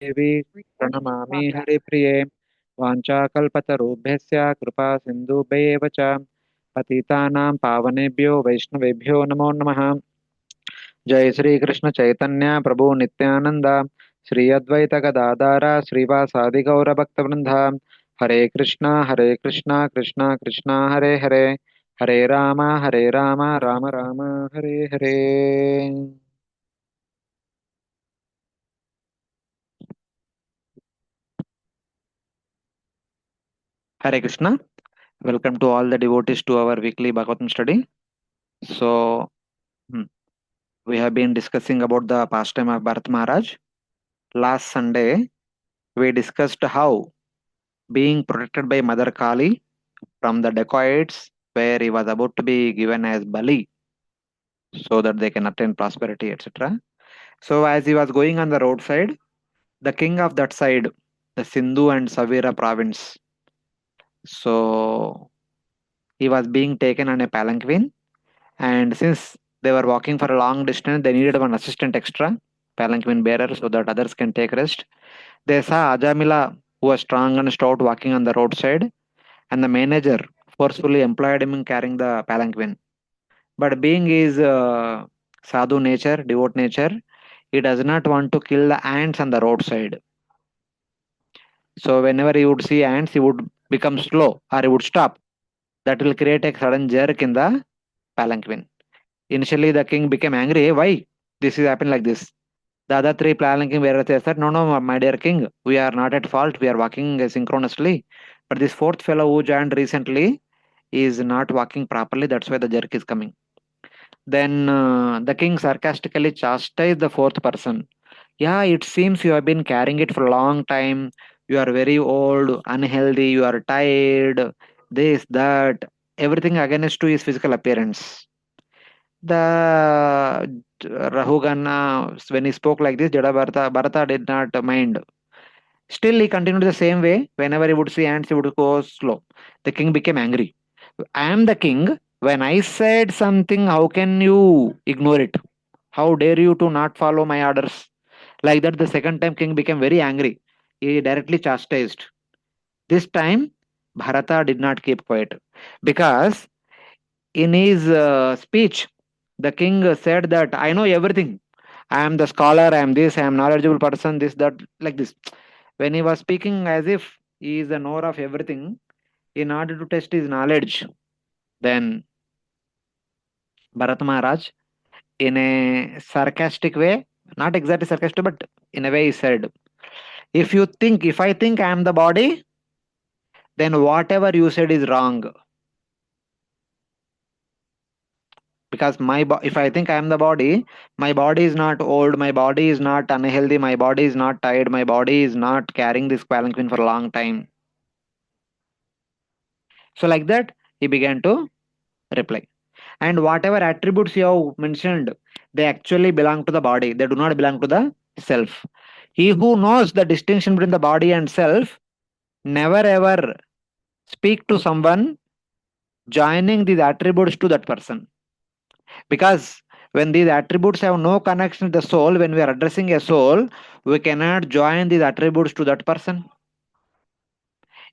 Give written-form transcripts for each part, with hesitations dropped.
देवी प्रणमामि हरिप्रिये वाञ्छाकल्पतरुभ्यश्च कृपा सिन्धुभ्येव च पतितानां पावनेभ्यो वैष्णवेभ्यो नमो नमः। जय श्री कृष्ण चैतन्य प्रभु नित्यानंद श्री अद्वैत गदाधर श्रीवासादि गौर भक्तवृंद। हरे Krishna Krishna Krishna Hare Hare Hare Ram Ram Ram Hare Hare. Hare Krishna. Welcome to all the devotees to our weekly Bhagavatam study. So, hmm, we have been discussing about the pastime of Bharat Maharaj. Last Sunday, we discussed how being protected by Mother Kali from the dacoits, where he was about to be given as Bali so that they can attain prosperity, etc. So, as he was going on the roadside, the king of that side, the Sindhu and Savira province, so he was being taken on a palanquin. And since they were walking for a long distance, they needed one assistant extra, palanquin bearer, so that others can take rest. They saw Ajamila, who was strong and stout, walking on the roadside, and the manager forcefully employed him in carrying the palanquin. But being his sadhu nature, devout nature, he does not want to kill the ants on the roadside. So whenever he would see ants, he would become slow or he would stop. That will create a sudden jerk in the palanquin. Initially, the king became angry. "Hey, why? This is happened like this." The other three palanquin bearers said, "No, no, my dear king, we are not at fault. We are walking synchronously. But this fourth fellow who joined recently is not walking properly. That's why the jerk is coming." Then the king sarcastically chastised the fourth person. "Yeah, it seems you have been carrying it for a long time. You are very old, unhealthy, you are tired, this, that, everything against to his physical appearance." The Rahugana, when he spoke like this, Bharata did not mind. Still, he continued the same way. Whenever he would see ants, he would go slow. The king became angry. "I am the king. When I said something, how can you ignore it? How dare you to not follow my orders?" Like that, the second time king became very angry. He directly chastised. This time, Bharata did not keep quiet because in his speech, the king said that I know everything. I am the scholar, I am this, I am knowledgeable person, this, that, like this. When he was speaking as if he is the knower of everything, in order to test his knowledge, then Bharat Maharaj, in a sarcastic way, not exactly sarcastic, but in a way, he said, if I think I am the body, then whatever you said is wrong. Because if I think I am the body, my body is not old, my body is not unhealthy, my body is not tired, my body is not carrying this palanquin for a long time. So like that, he began to reply. And whatever attributes you have mentioned, they actually belong to the body, they do not belong to the self. He who knows the distinction between the body and self never ever speak to someone joining these attributes to that person. Because when these attributes have no connection to the soul, when we are addressing a soul, we cannot join these attributes to that person.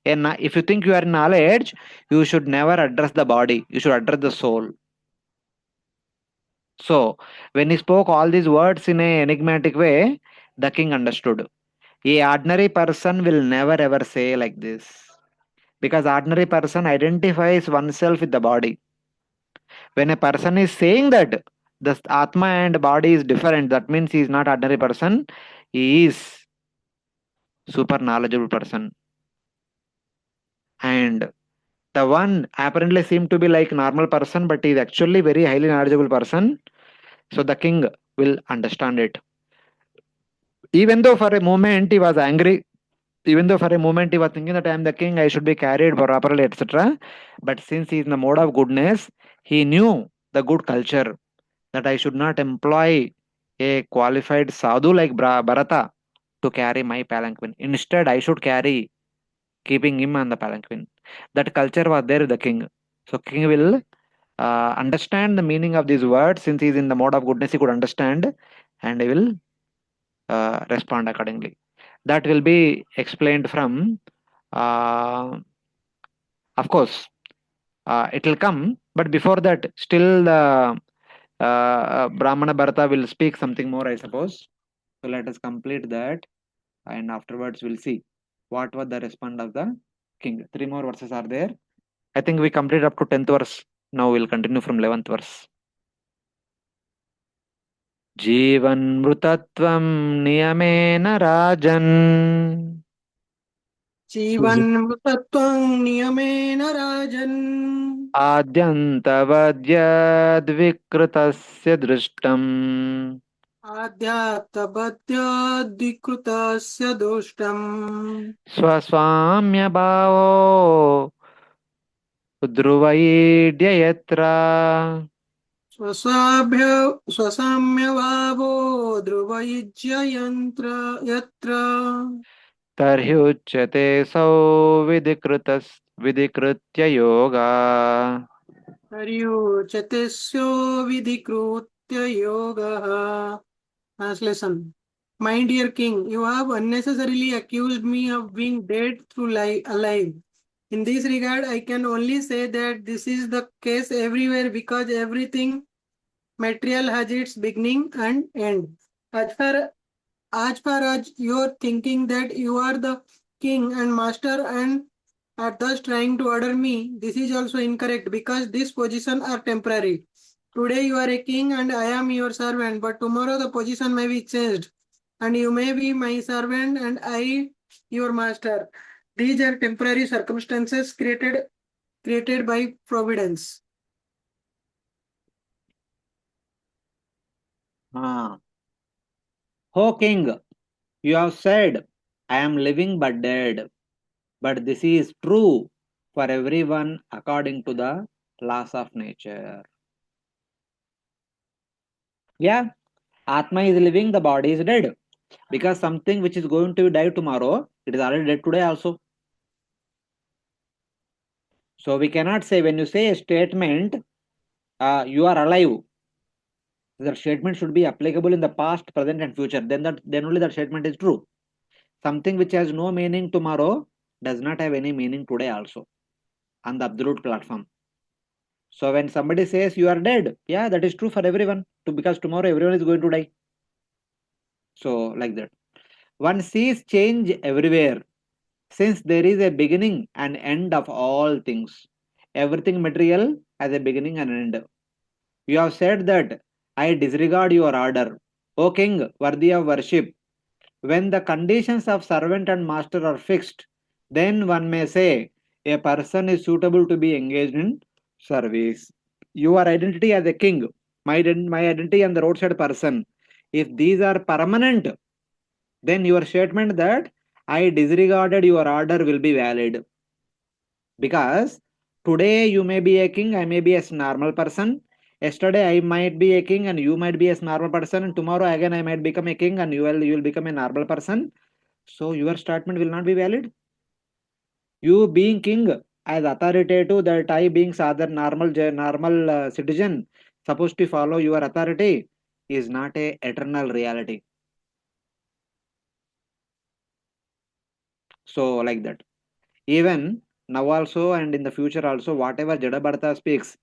And if you think you are in knowledge, you should never address the body, you should address the soul. So when he spoke all these words in a enigmatic way, the king understood. A ordinary person will never ever say like this, because ordinary person identifies oneself with the body. When a person is saying that the atma and body is different, that means he is not ordinary person, he is super knowledgeable person. And the one apparently seemed to be like normal person, but he is actually very highly knowledgeable person. So the king will understand it. Even though for a moment he was angry, even though for a moment he was thinking that I am the king, I should be carried properly, etc. But since he is in the mode of goodness, he knew the good culture, that I should not employ a qualified sadhu like Bharata to carry my palanquin. Instead, I should carry, keeping him on the palanquin. That culture was there with the king. So king will understand the meaning of these words. Since he is in the mode of goodness, he could understand, and he will respond accordingly. That will be explained from, of course, it will come, but before that, still the Brahmana Bharata will speak something more, I suppose. So let us complete that, and afterwards we'll see what was the response of the king. Three more verses are there. I think we complete up to 10th verse. Now we'll continue from 11th verse. जीवन्मृतत्वं नियमेन राजन् जीवन्मृतत्वं नियमेन राजन् आद्यन्तवद्यद्विकृतस्य दृष्टम् आद्यात्तपत्याद्विकृतस्य दुष्टम् स्वस्वाम्यभावो ध्रुवैड्य यत्र स्वसाभ्य स्वसाम्यभावो ध्रुवयुज्य यन्त्र यत्र तर्ह्युच्यते सौ विधिकृत्य योगा पर्युच्यते स्यो विधिकृत्य योगः. Translation. My dear king, you have unnecessarily accused me of being dead through alive. In this regard, I can only say that this is the case everywhere because everything material has its beginning and end. As far as you're thinking that you are the king and master and are thus trying to order me, this is also incorrect because these positions are temporary. Today you are a king and I am your servant, but tomorrow the position may be changed and you may be my servant and I your master. These are temporary circumstances created by providence. Ah. O king, you have said, I am living but dead. But this is true for everyone according to the laws of nature. Yeah, Atma is living, the body is dead. Because something which is going to die tomorrow, it is already dead today also. So we cannot say, when you say a statement, you are alive, the statement should be applicable in the past, present, and future. Then only that statement is true. Something which has no meaning tomorrow does not have any meaning today also on the absolute platform. So when somebody says you are dead, yeah, that is true for everyone. Because tomorrow everyone is going to die. So like that. One sees change everywhere, since there is a beginning and end of all things. Everything material has a beginning and end. You have said that I disregard your order, O king, worthy of worship. When the conditions of servant and master are fixed, then one may say a person is suitable to be engaged in service. Your identity as a king, my identity and the roadside person, if these are permanent, then your statement that I disregarded your order will be valid. Because today you may be a king, I may be a normal person. Yesterday I might be a king and you might be a normal person, and tomorrow again I might become a king and you will become a normal person. So your statement will not be valid. You being king as authoritative, that I being other normal citizen supposed to follow your authority is not a eternal reality. So like that. Even now also and in the future also, whatever Jadabharata speaks,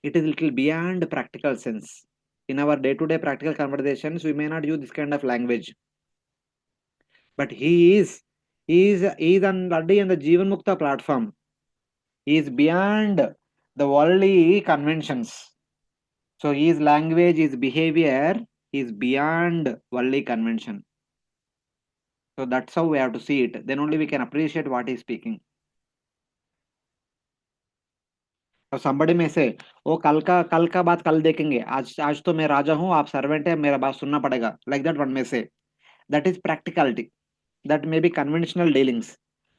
it is little beyond practical sense. In our day-to-day practical conversations, we may not use this kind of language. But he is already on the Jivan Mukta platform. He is beyond the worldly conventions. So his language, his behavior is beyond worldly convention. So that's how we have to see it. Then only we can appreciate what he is speaking. और somebody may say, ओ कल का बात कल देखेंगे, आज तो मैं राजा हूँ, आप सर्वेंट है, मेरा बात सुनना पड़ेगा. Like that one may say. That is practicality. That may be conventional dealings.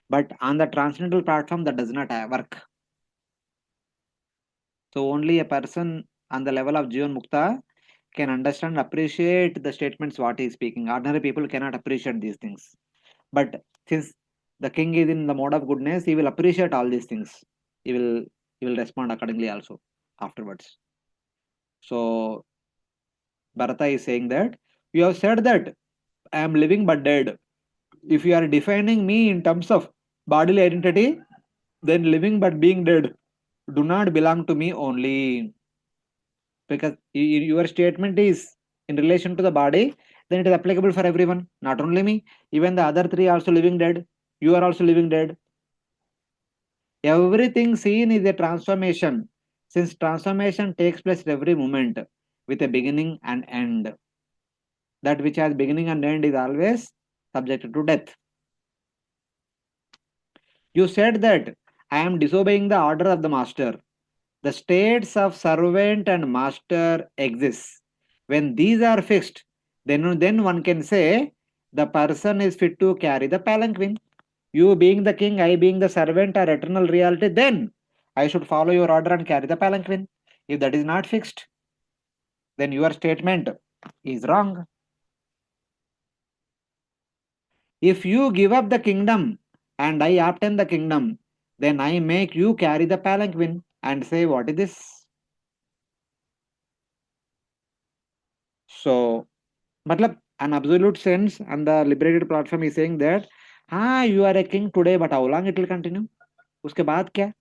But on the transcendental platform, that does not work. So only a person on the level of Jivan Mukta can understand, appreciate the statements what he is speaking. Ordinary people cannot appreciate these things. But since the king is in the mode of goodness, he will appreciate all these things. He will he will respond accordingly also afterwards. So Bharata is saying that you have said that I am living but dead. If you are defining me in terms of bodily identity, then living but being dead do not belong to me only. Because your statement is in relation to the body, then it is applicable for everyone, not only me. Even the other three also living dead. You are also living dead. Everything seen is a transformation, since transformation takes place at every moment with a beginning and end. That which has beginning and end is always subjected to death. You said that I am disobeying the order of the master. The states of servant and master exist. When these are fixed, then one can say the person is fit to carry the palanquin. You being the king, I being the servant are eternal reality, then I should follow your order and carry the palanquin. If that is not fixed, then your statement is wrong. If you give up the kingdom and I obtain the kingdom, then I make you carry the palanquin and say, what is this? So, matlab, an absolute sense and the liberated platform is saying that, हाँ, you are a king today, but how long it will continue? उसके बाद क्या?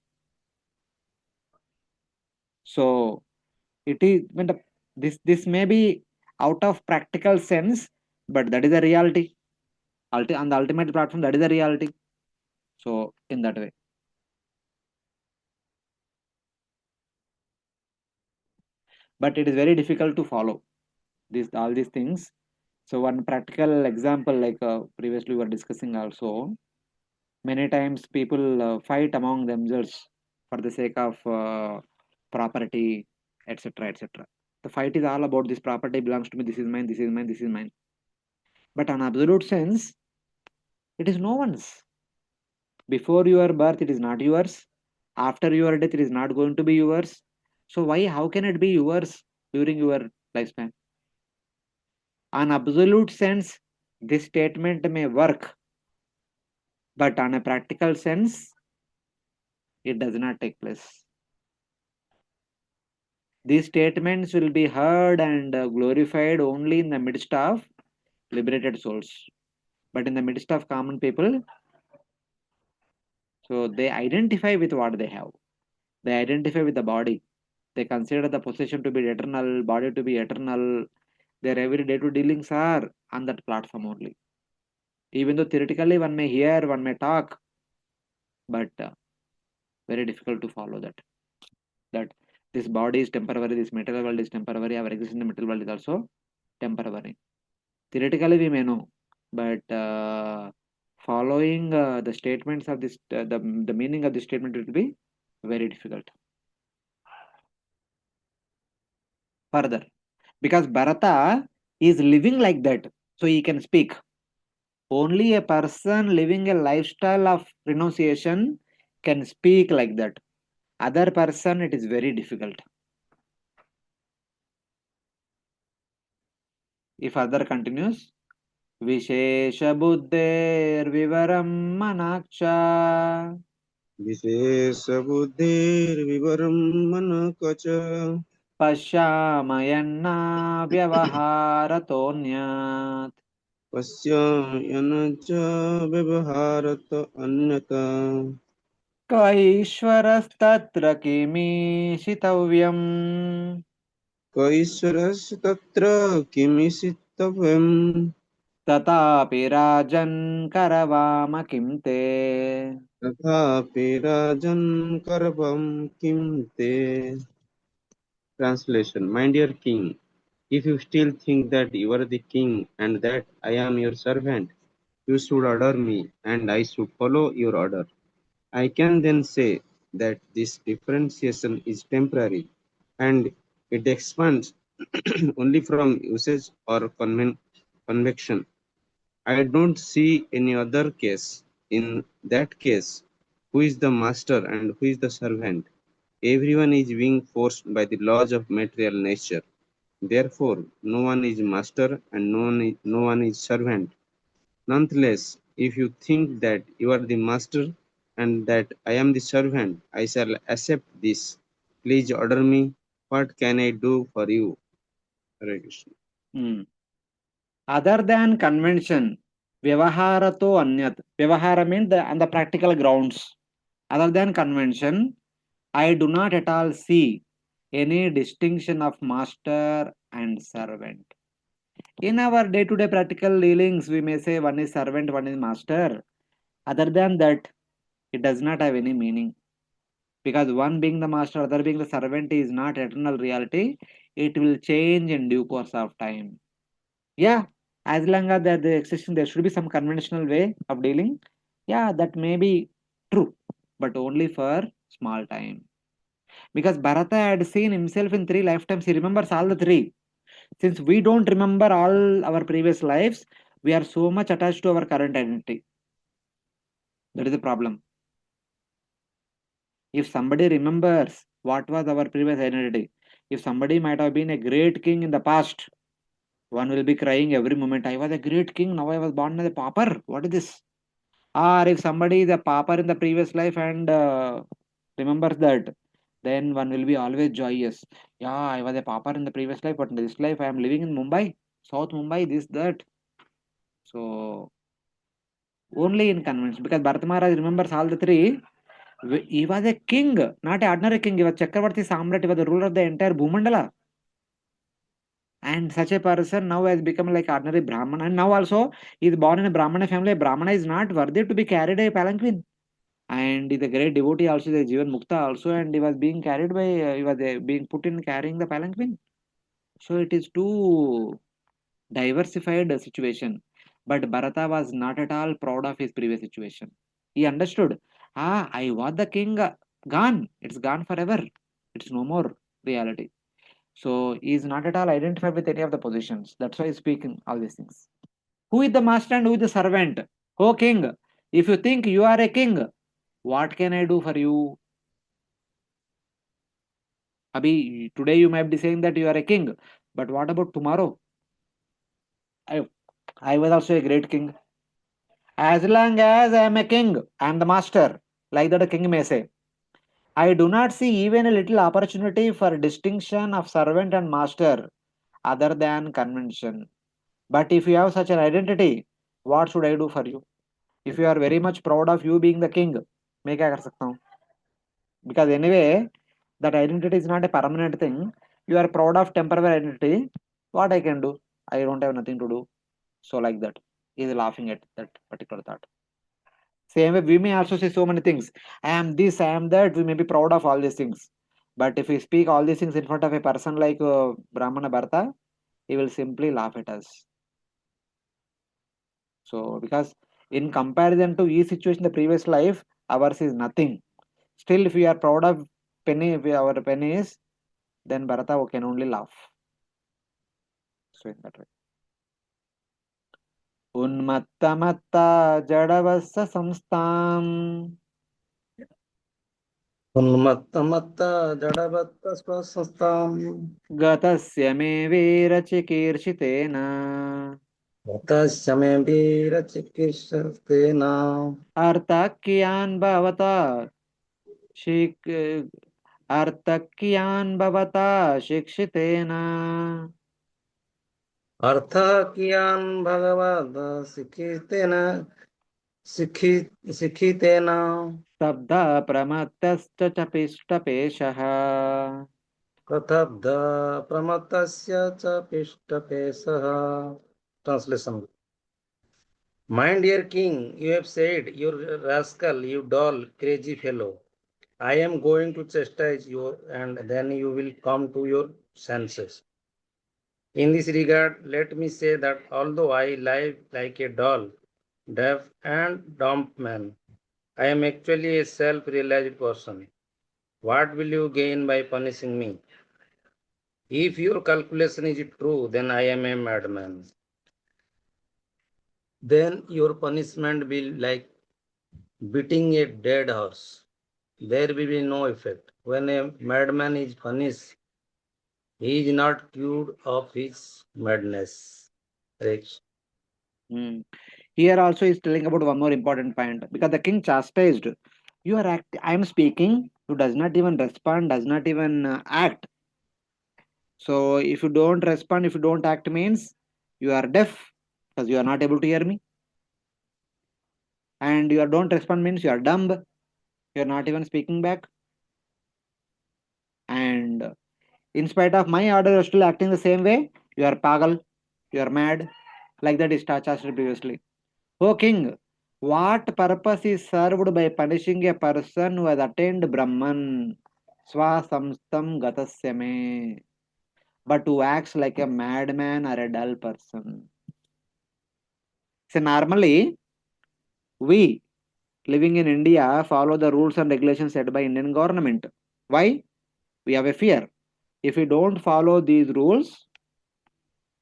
So, it is, this may be out of practical sense, but that is a reality. On the ultimate platform, that is a reality. So, in that way. But it is very difficult to follow all these things. So one practical example, like previously we were discussing also, many times people fight among themselves for the sake of property, etc., etc. The fight is all about this property belongs to me, this is mine, this is mine, this is mine. But on absolute sense, it is no one's. Before your birth, it is not yours. After your death, it is not going to be yours. So why, how can it be yours during your lifespan? On absolute sense, this statement may work, but on a practical sense, it does not take place. These statements will be heard and glorified only in the midst of liberated souls. But in the midst of common people, so they identify with what they have. They identify with the body. They consider the possession to be eternal, body to be eternal. Their every day to dealings are on that platform only. Even though theoretically one may hear, one may talk, but very difficult to follow that. That this body is temporary, this material world is temporary, our existence in the material world is also temporary. Theoretically, we may know, but following the statements of this, the meaning of this statement will be very difficult. Further, because Bharata is living like that, so he can speak. Only a person living a lifestyle of renunciation can speak like that. Other person, it is very difficult. If other continues, विशेषबुद्धेर्विवरं मनाक्षा विशेषबुद्धिर्विवरं मनः च पश्यामयन्ना व्यवहारतोऽन्यत् पश्यन् च व्यवहारत अन्यथा क ईश्वरस्तत्र किमीशितव्यम् कैश्वरस्य तत्र किमिषितव्यम् तथापि राजन् करवाम किं ते तथापि राजन् कर्वं किं ते. Translation. My dear king, if you still think that you are the king and that I am your servant, you should order me and I should follow your order. I can then say that this differentiation is temporary and it expands only from usage or convection. I don't see any other case. In that case, who is the master and who is the servant? Everyone is being forced by the laws of material nature. Therefore, no one is master and no one is servant. Nonetheless, if you think that you are the master and that I am the servant, I shall accept this. Please order me. What can I do for you? Hare Krishna. Hmm. Other than convention, Vyavaharato anyat. Vyavahara means on the practical grounds. Other than convention, I do not at all see any distinction of master and servant. In our day-to-day practical dealings, we may say one is servant, one is master. Other than that, it does not have any meaning. Because one being the master, other being the servant is not eternal reality. It will change in due course of time. Yeah, as long as there existing, there should be some conventional way of dealing. Yeah, that may be true, but only for small time. Because Bharata had seen himself in 3 lifetimes, he remembers all the three. Since we don't remember all our previous lives, we are so much attached to our current identity. That is the problem. If somebody remembers what was our previous identity, if somebody might have been a great king in the past, one will be crying every moment. I was a great king, now I was born as a pauper. What is this? Or if somebody is a pauper in the previous life and remembers that, then one will be always joyous. Yeah, I was a pauper in the previous life, but in this life I am living in Mumbai, South Mumbai, this, that. So only in convention, because Bharat Maharaj remembers all the three. He was a king, not an ordinary king. He was Chakravarti Samrat. He was the ruler of the entire Bhumandala. And such a person now has become like ordinary Brahman. And now also he is born in a Brahmana family. A Brahmana is not worthy to be carried a palanquin. And he's a great devotee also, the Jivan Mukta also. And he was being carried by, he was being put in carrying the palanquin. So it is too diversified situation. But Bharata was not at all proud of his previous situation. He understood, I was the king, gone. It's gone forever. It's no more reality. So he is not at all identified with any of the positions. That's why he's speaking all these things. Who is the master and who is the servant? Oh king, if you think you are a king, what can I do for you? Abhi, today you might be saying that you are a king, but what about tomorrow? I, I was also a great king. As long as I am a king, I am the master, like that a king may say. I do not see even a little opportunity for distinction of servant and master other than convention. But if you have such an identity, what should I do for you? If you are very much proud of you being the king, मैं क्या कर सकता हूँ? Because anyway, that identity is not a permanent thing. You are proud of temporary identity. What I can do? I don't have nothing to do. So like that. He is laughing at that particular thought. Same way, we may also say so many things. I am this, I am that. We may be proud of all these things. But if we speak all these things in front of a person like Brahmana Bharata, he will simply laugh at us. So, because in comparison to each situation, the previous life, ours is nothing. Still, if we are proud of penny, if our penny is, then Bharata can only laugh. So, in that way. Unmatta jadavassa samstam उन्मत्तमत्त जडवत्तस्वसंस्थाम् gatasya me virachikirshitena गतस्य may वीरचिकित्सतेन artakyan bhavata shik artakyan bhavata shikshitena. अर्थः कियान् भगवद् शिक्षितेन शिक्षितेन स्तब्धा प्रमत्तश्च चपिष्टपेशः कथब्द प्रमत्तस्य च पिष्टपेशः Translation. My dear king, you have said, you rascal, you dull, crazy fellow. I am going to chastise you, and then you will come to your senses. In this regard, let me say that although I live like a doll, deaf and dumb man, I am actually a self-realized person. What will you gain by punishing me? If your calculation is true, then I am a madman. Then your punishment will like beating a dead horse. There will be no effect. When a madman is punished, he is not cured of his madness. Rex. Hmm. Here also is telling about one more important point because the king chastised. You are act. I am speaking. You does not even respond. Does not even act. So if you don't respond, if you don't act, means you are deaf because you are not able to hear me. And you don't respond means you are dumb. You are not even speaking back. And in spite of my order, you're still acting the same way. You are pagal. You are mad. Like that is touched previously. O king, what purpose is served by punishing a person who has attained Brahman? Swa samstam gatasyame. But who acts like a madman or a dull person. So normally, we living in India follow the rules and regulations set by Indian government. Why? We have a fear. If we don't follow these rules,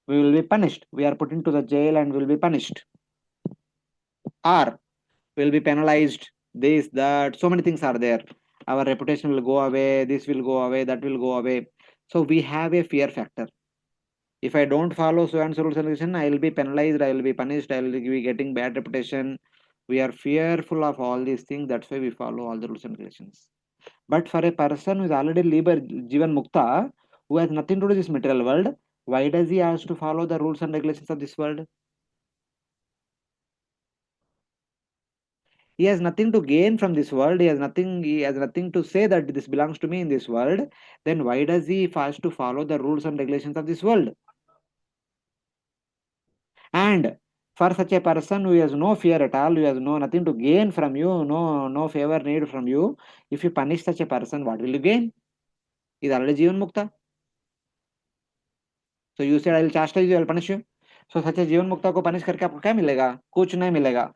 we will be punished. We are put into the jail and will be punished. Or will be penalized. This, that, so many things are there. Our reputation will go away, this will go away, that will go away. So we have a fear factor. If I don't follow so and so rules and regulations, I will be penalized, I will be punished, I will be getting bad reputation. We are fearful of all these things. That's why we follow all the rules and regulations. But for a person who is already Jivan Mukta, who has nothing to do with this material world, why does he have to follow the rules and regulations of this world? He has nothing to gain from this world. He has nothing to say that this belongs to me in this world. Then why does he have to follow the rules and regulations of this world? And for such a person who has no fear at all, who has nothing to gain from you, no favor need from you, if you punish such a person, what will you gain? Is already Jivan Mukta. So you said I will chastise you, I will punish you. So such a Jivan Mukta को punish करके आपको क्या मिलेगा? कुछ नहीं मिलेगा.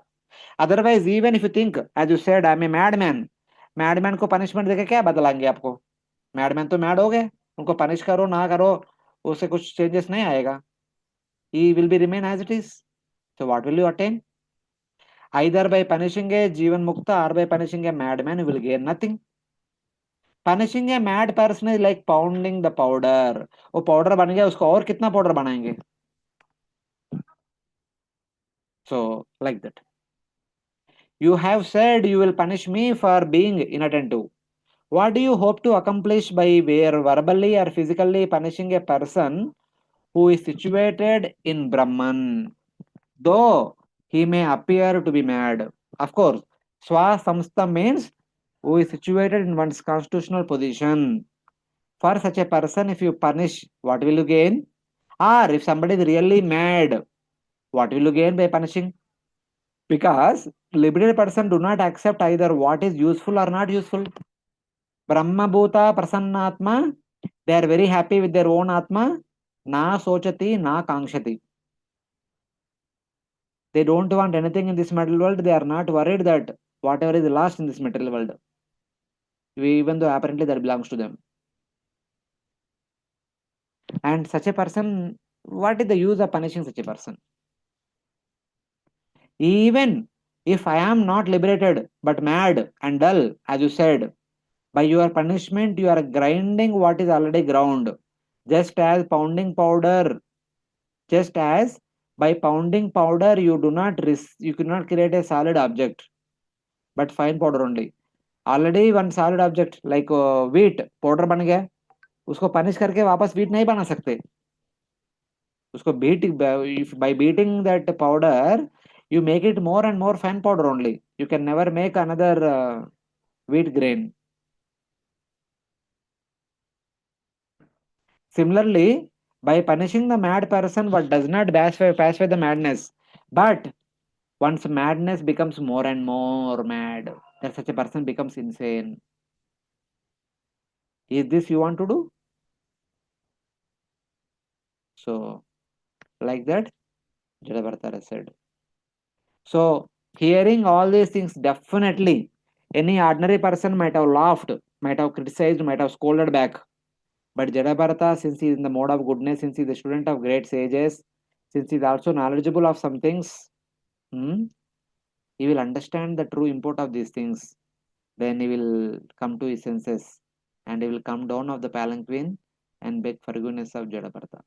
Otherwise, even if you think, as you said, I'm a madman, madman को punishment देके क्या बदलाएंगे आपको? मैडमैन तो मैड हो गए, उनको पनिश करो ना करो उससे कुछ चेंजेस नहीं आएगा. He will be remain as it is. So what will you attain? Either by punishing a Jivan Mukta or by punishing a madman, you will gain nothing. Punishing a mad person is like pounding the powder. वो powder बन गया, उसको और कितना powder बनाएंगे? So like that. You have said you will punish me for being inattentive. What do you hope to accomplish by verbally or physically punishing a person who is situated in Brahman, though he may appear to be mad? Of course, Swa Samstha means who is situated in one's constitutional position. For such a person, if you punish, what will you gain? Or if somebody is really mad, what will you gain by punishing? Because liberated person do not accept either what is useful or not useful. Brahma Bhuta Prasannatma, they are very happy with their own Atma. Na Sochati, na Kangshati. They don't want anything in this material world. They are not worried that whatever is lost in this material world, even though apparently that belongs to them. And such a person, what is the use of punishing such a person? Even if I am not liberated but mad and dull, as you said, by your punishment you are grinding what is already ground. Just as pounding powder, just as by pounding powder you cannot create a solid object, but fine powder only. Already one solid object like wheat powder बन गया, उसको punish करके वापस wheat नहीं बना सकते. उसको if by beating that powder you make it more and more fine powder only. You can never make another wheat grain. Similarly, by punishing the mad person, what does not pacify the madness, but once madness becomes more and more mad, that such a person becomes insane. Is this you want to do? So, like that, Jadabharata said. So, hearing all these things, definitely any ordinary person might have laughed, might have criticized, might have scolded back. But Jadabharata, since he is in the mode of goodness, since he is a student of great sages, since he is also knowledgeable of some things, he will understand the true import of these things. Then he will come to his senses and he will come down of the palanquin and beg forgiveness of Jadabharata.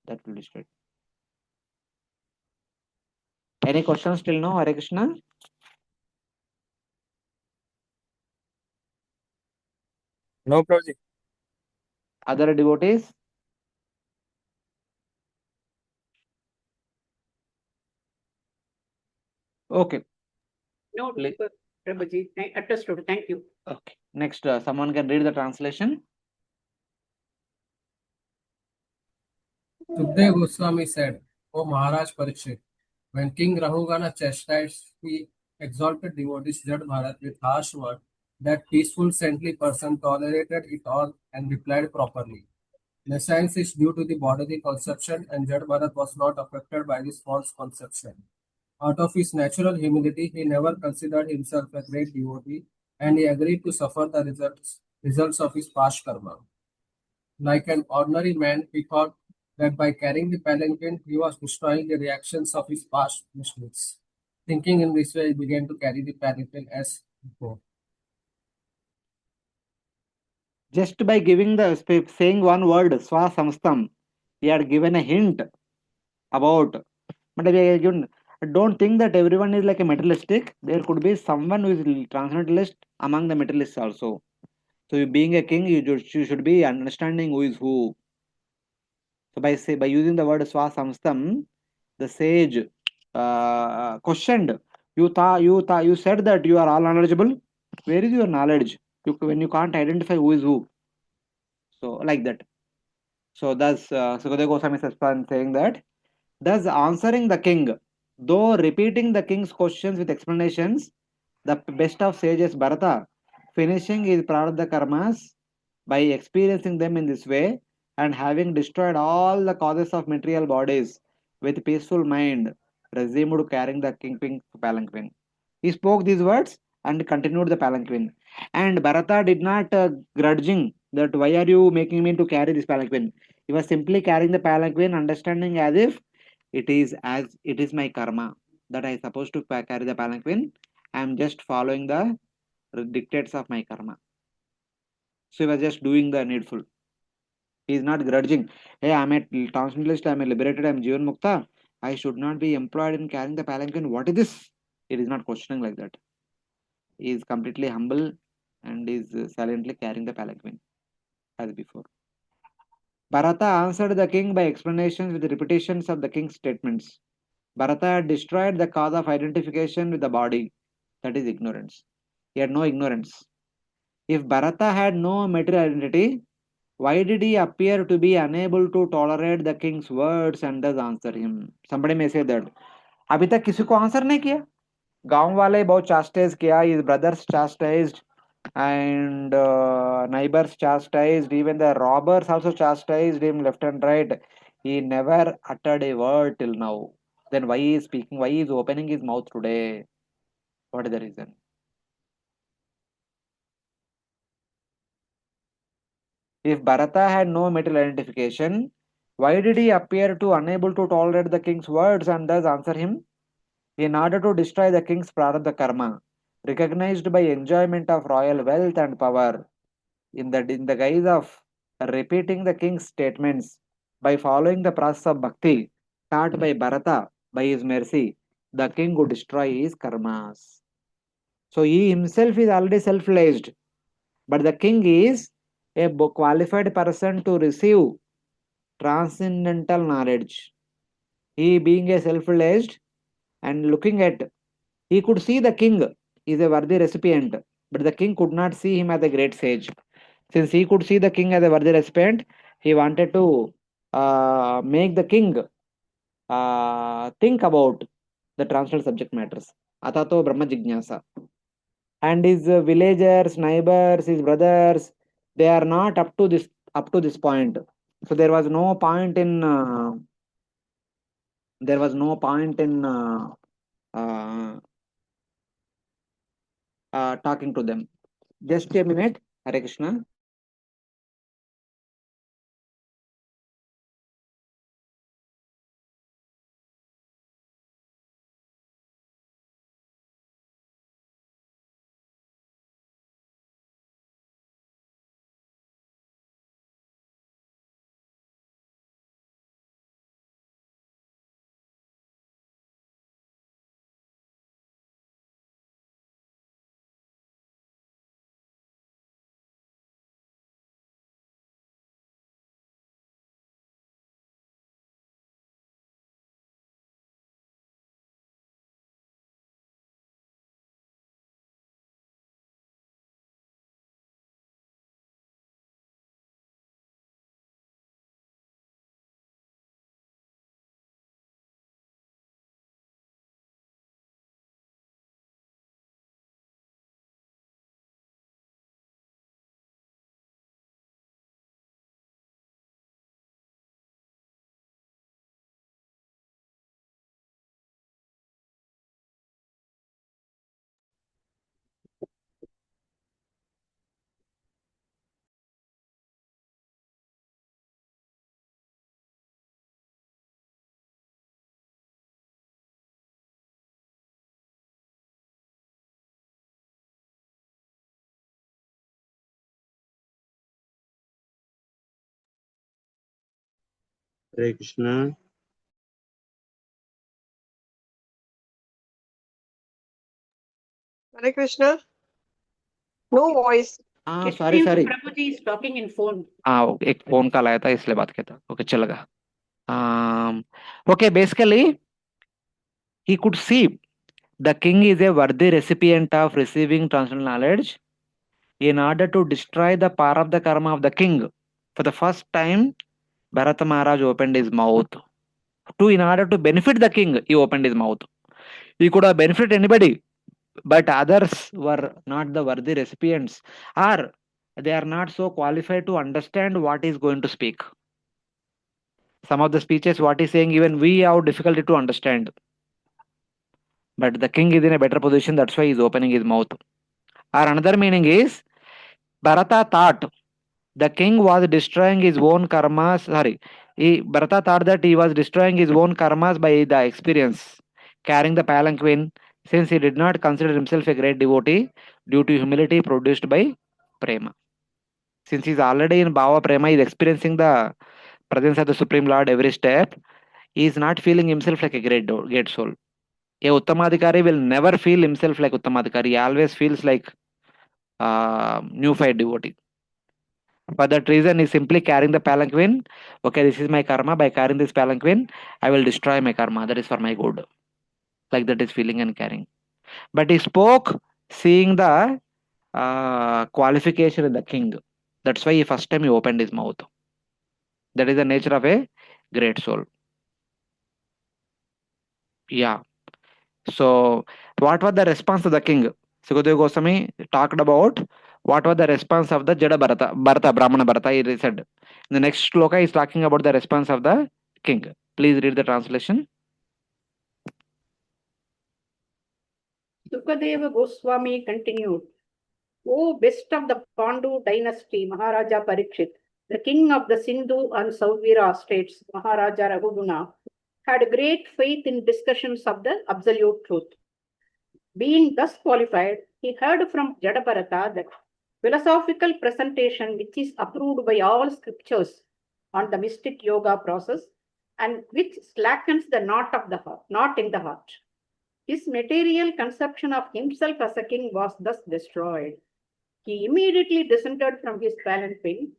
That will be straight. Any questions till now, Hare Krishna? No, Prabhuji. Other devotees? Okay. No, Please. Prabhuji, understood. Thank you. Okay. Next, someone can read the translation. Sukdev Goswami said, O Maharaj Parikshit, when King Rahugana chastised the exalted devotees Jad Bharat with harsh words, that peaceful, saintly person tolerated it all and replied properly. Nescience is due to the bodily conception, and Jad Bharat was not affected by this false conception. Out of his natural humility, he never considered himself a great devotee, and he agreed to suffer the results of his past karma. Like an ordinary man, he thought that by carrying the palanquin, he was destroying the reactions of his past mistakes. Thinking in this way, he began to carry the palanquin as before. Just by giving the saying one word, Swa Samstam, he had given a hint about. But don't think that everyone is like a materialistic. There could be someone who is transcendentalist among the materialists also. So, you being a king, you should be understanding who is who. So, by using the word Swa Samstam, the sage questioned. You said that you are all knowledgeable. Where is your knowledge? When you can't identify who is who. So, like that. So, thus Sukadeva Goswami is saying that, thus answering the king, though repeating the king's questions with explanations, the best of sages Bharata, finishing his Prarabdha karmas by experiencing them in this way and having destroyed all the causes of material bodies with peaceful mind, resumed carrying the king palanquin. He spoke these words and continued the palanquin. And Bharata did not grudging that why are you making me to carry this palanquin? He was simply carrying the palanquin, understanding as it is my karma that I supposed to carry the palanquin. I am just following the dictates of my karma. So he was just doing the needful. He is not grudging. Hey, I'm a transcendentalist, I'm a liberated, I'm Jivan Mukta. I should not be employed in carrying the palanquin. What is this? It is not questioning like that. He is completely humble and is silently carrying the palanquin as before. Bharata answered the king by explanations with repetitions of the king's statements. Bharata had destroyed the cause of identification with the body, that is ignorance. He had no ignorance. If Bharata had no material identity, why did he appear to be unable to tolerate the king's words and thus answer him? Somebody may say that. अभी तक किसी को answer नहीं किया गांव वाले बहुत चास्टेज किया his brothers chastised and neighbors chastised even the robbers also chastised him left and right he never uttered a word till now then why he is speaking why he is opening his mouth today what is the reason if Bharata had no material identification why did he appear to unable to tolerate the king's words and thus answer him in order to destroy the king's prarabdha karma recognized by enjoyment of royal wealth and power in the guise of repeating the king's statements by following the process of bhakti taught by Bharata by his mercy, the king would destroy his karmas. So he himself is already self-realized, but the king is a qualified person to receive transcendental knowledge. He being a self-realized and looking at, he could see the king is a worthy recipient, but the king could not see him as a great sage. Since he could see the king as a worthy recipient, he wanted to make the king think about the transcendental subject matters. Atato Brahma Jignasa. And his villagers, neighbors, his brothers, they are not up to this point. So there was no point in talking to them. Just a minute, Hare Krishna. Hare Krishna. Hare Krishna. No voice. हाँ It sorry seems sorry Prabhuji is talking in phone. हाँ एक phone call आया था इसलिए बात किया था okay चलेगा okay basically he could see the king is a worthy recipient of receiving transcendental knowledge in order to destroy the power of the karma of the king. For the first time, Bharata Maharaj opened his mouth. In order to benefit the king, he opened his mouth. He could have benefited anybody, but others were not the worthy recipients, or they are not so qualified to understand what he is going to speak. Some of the speeches, what he's saying, even we have difficulty to understand. But the king is in a better position, that's why he's opening his mouth. Or another meaning is, Bharata thought the king was destroying his own karmas. Bharata thought that he was destroying his own karmas by the experience, carrying the palanquin, since he did not consider himself a great devotee due to humility produced by prema. Since he's already in Bhava Prema, he's experiencing the presence of the Supreme Lord every step. He is not feeling himself like a great soul. A Uttamadhikari will never feel himself like Uttamadhikari. He always feels like neophyte devotee. For that reason, he's simply carrying the palanquin. Okay, this is my karma. By carrying this palanquin, I will destroy my karma. That is for my good. Like that is feeling and carrying. But he spoke seeing the qualification in the king. That's why first time he opened his mouth. That is the nature of a great soul. Yeah. So, what was the response of the king? Sukadeva Goswami talked about what was the response of the Jada Bharata, Brahmana Bharata, he said. In the next shloka, he is talking about the response of the king. Please read the translation. Sukadeva Goswami continued, O best of the Pandu dynasty, Maharaja Parikshit, the king of the Sindhu and Sauvira states, Maharaja Rahugana, had great faith in discussions of the absolute truth. Being thus qualified, he heard from Jadabharata that philosophical presentation which is approved by all scriptures on the mystic yoga process and which slackens the knot in the heart. His material conception of himself as a king was thus destroyed. He immediately descended from his palanquin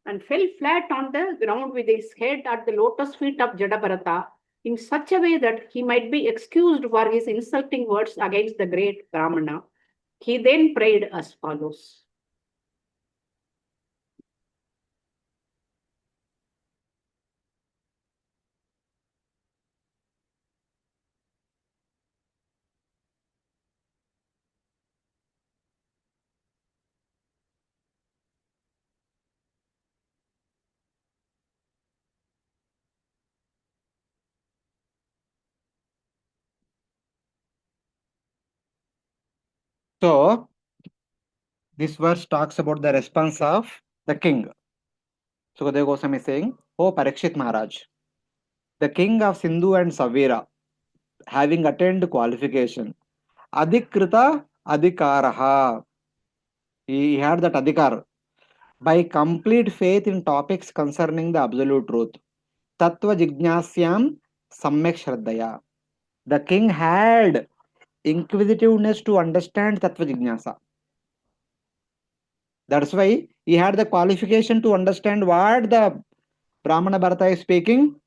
and fell flat on the ground with his head at the lotus feet of Jadabharata in such a way that he might be excused for his insulting words against the great Brahmana. He then prayed as follows. So, this verse talks about the response of the king. Sukadeva Goswami is saying, O Parikshit Maharaj, the king of Sindhu and Savira, having attained qualification, Adikrita Adhikaraha, he had that adhikar by complete faith in topics concerning the absolute truth. Tattva Jignasyam Samyak Shraddhaya. The king had inquisitiveness to understand Tattva Jignasa. That's why he had the qualification to understand what the Brahmana Bharata is speaking.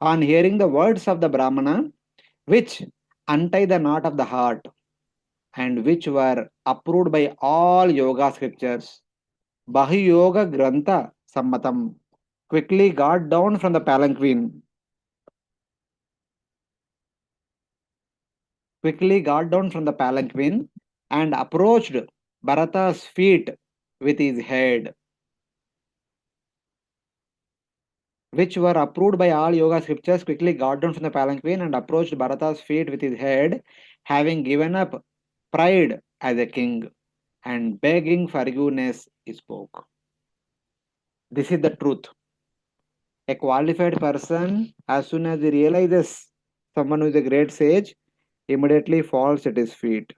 On hearing the words of the Brahmana, which untie the knot of the heart and which were approved by all yoga scriptures, Bahi Yoga Grantha Sammatam quickly got down from the palanquin. And approached Bharata's feet with his head, which were approved by all yoga scriptures, quickly got down from the palanquin and approached Bharata's feet with his head, having given up pride as a king and begging forgiveness, he spoke. This is the truth. A qualified person, as soon as he realizes someone who is a great sage, immediately falls at his feet.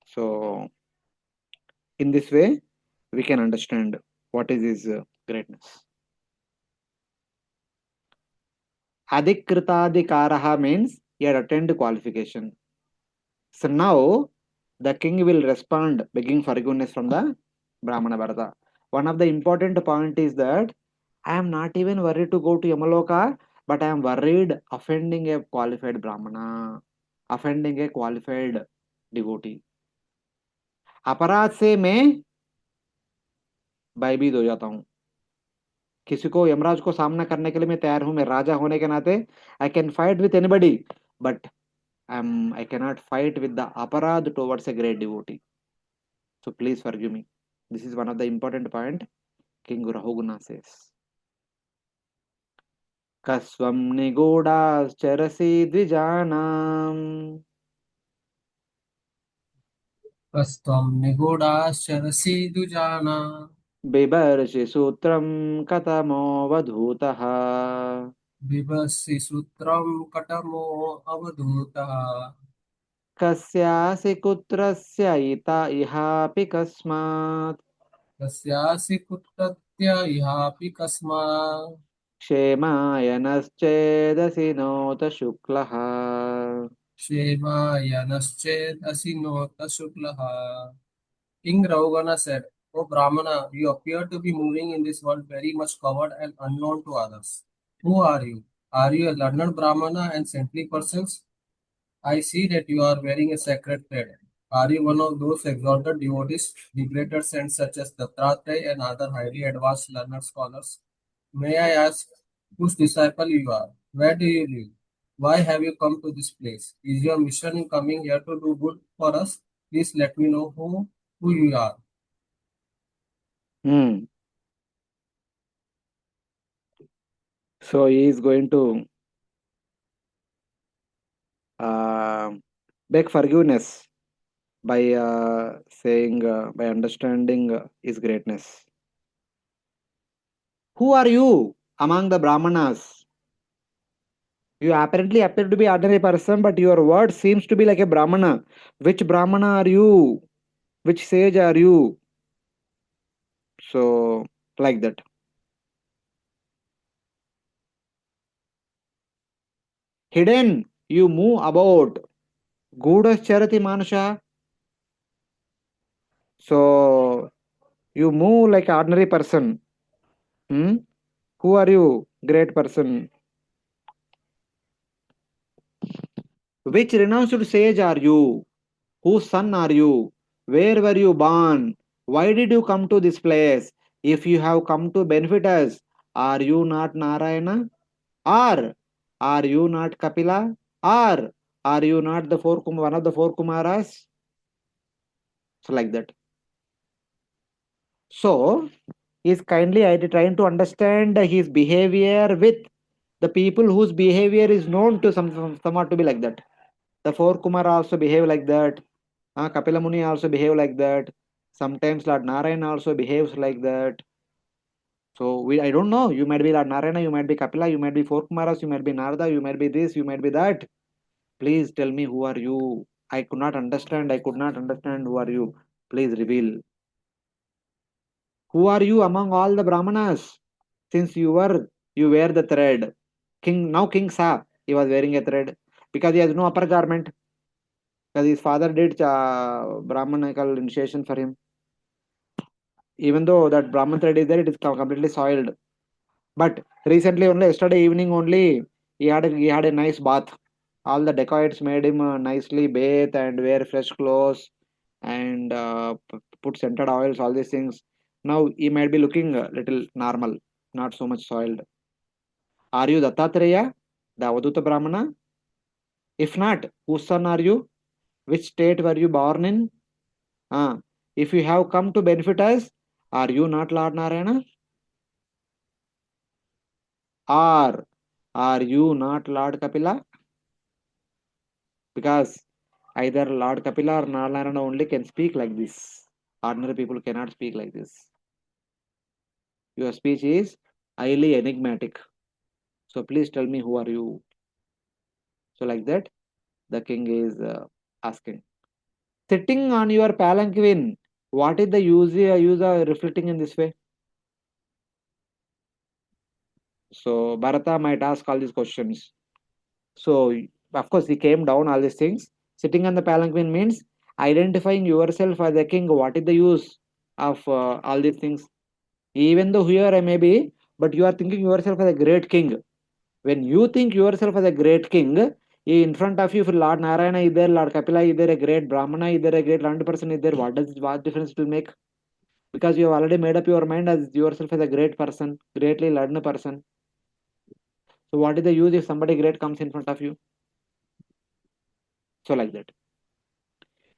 So, in this way, we can understand what is his greatness. Adhikritadikaraha means he had attained qualification. So now the king will respond begging forgiveness from the Brahmana Bharata. One of the important point is that I am not even worried to go to Yamaloka, but I am worried offending a qualified Brahmana, offending a qualified devotee. अपराध से मैं भयभीत हो जाता हूँ. किसी को यमराज को सामना करने के लिए मैं तैयार हूं. मैं राजा होने के नाते I can fight with anybody, but I cannot fight with the aparad towards a great devotee. So please forgive me. This is one of the important point King Rahugana says. Kasvam nigodas charasi dvijanam Kastam nigodashcharasi dujana bibarshi sutram katamo vadhutaha bibasi sutram katamo avadhuta कस्यासि कुत्रस्य ita ihapi kasmat kasyasi kuttatya ihapi kasma क्षेमायनश्चेदसि नोत शुक्लः. shemayanasched asinota shuklaha. King Rahugana said, O Brahmana, you appear to be moving in this world very much covered and unknown to others. Who are you? Are you a learned Brahmana and saintly persons? I see that you are wearing a sacred thread. Are you one of those exalted devotees, liberated saints such as Dattatreya and other highly advanced learned scholars? May I ask whose disciple you are? Where do you live? Why have you come to this place? Is your mission in coming here to do good for us? Please let me know who you are. So he is going to beg forgiveness by saying, by understanding his greatness. Who are you among the Brahmanas? You apparently appear to be ordinary person, but your word seems to be like a Brahmana. Which Brahmana are you? Which sage are you? So, like that. Hidden, you move about. Gudas charati manasha. So, you move like an ordinary person. Who are you, great person? Which renounced sage are you? Whose son are you? Where were you born? Why did you come to this place? If you have come to benefit us, are you not Narayana? Or are you not Kapila? Or are you not the one of the four Kumaras? So like that. So he's kindly trying to understand his behavior with the people whose behavior is known to somewhat to be like that. The four Kumar also behave like that. Kapila Muni also behave like that. Sometimes Lord Narayan also behaves like that. So I don't know. You might be Lord Narayana, you might be Kapila, you might be four Kumaras, you might be Narada, you might be this, you might be that. Please tell me who are you. I could not understand. I could not understand who are you. Please reveal. Who are you among all the Brahmanas? Since you wear the thread. King saw he was wearing a thread because he has no upper garment. Because his father did Brahmanical initiation for him. Even though that Brahman thread is there, it is completely soiled. But recently, only yesterday evening, only he had a nice bath. All the dacoits made him nicely bathe and wear fresh clothes and put scented oils, all these things. Now he might be looking a little normal, not so much soiled. Are you Dattatreya, the Avaduta Brahmana? If not, whose son are you? Which state were you born in? If you have come to benefit us, are you not Lord Narayana? Or are you not Lord Kapila? Because either Lord Kapila or Narayana only can speak like this. Ordinary people cannot speak like this. Your speech is highly enigmatic. So please tell me who are you? So like that, the king is asking. Sitting on your palanquin, What is the use of reflecting in this way? So Bharata might ask all these questions. So of course he came down all these things. Sitting on the palanquin means identifying yourself as a king. What is the use of all these things? Even though here I may be, but you are thinking yourself as a great king. When you think yourself as a great king, in front of you, if Lord Narayana is there, Lord Kapila is there, a great Brahmana is there, a great learned person is there, what difference it will make? Because you have already made up your mind as yourself as a great person, greatly learned person. So what is the use if somebody great comes in front of you? So like that.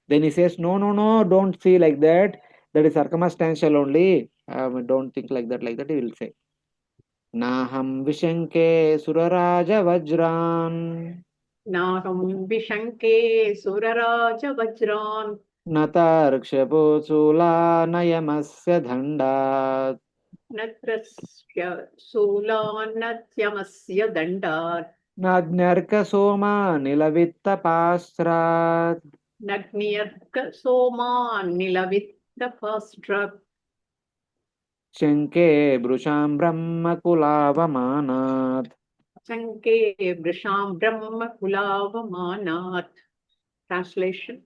Then he says, no, no, no, don't see like that. That is circumstantial only. Don't think like that. Like that he will say. Naham vishanke suraraja vajran. Naham vishanke suraraja vajran. Natarkshaposula nayamasya dhandat. Natrasya solanatyamasya dandar. Nagnarka soma nilavitta pasrat. Nagniyarka soma nilavitta pastra. Shanke brusham brahma kulavamanat. Sanke brisham brahma kulavamanat. Translation.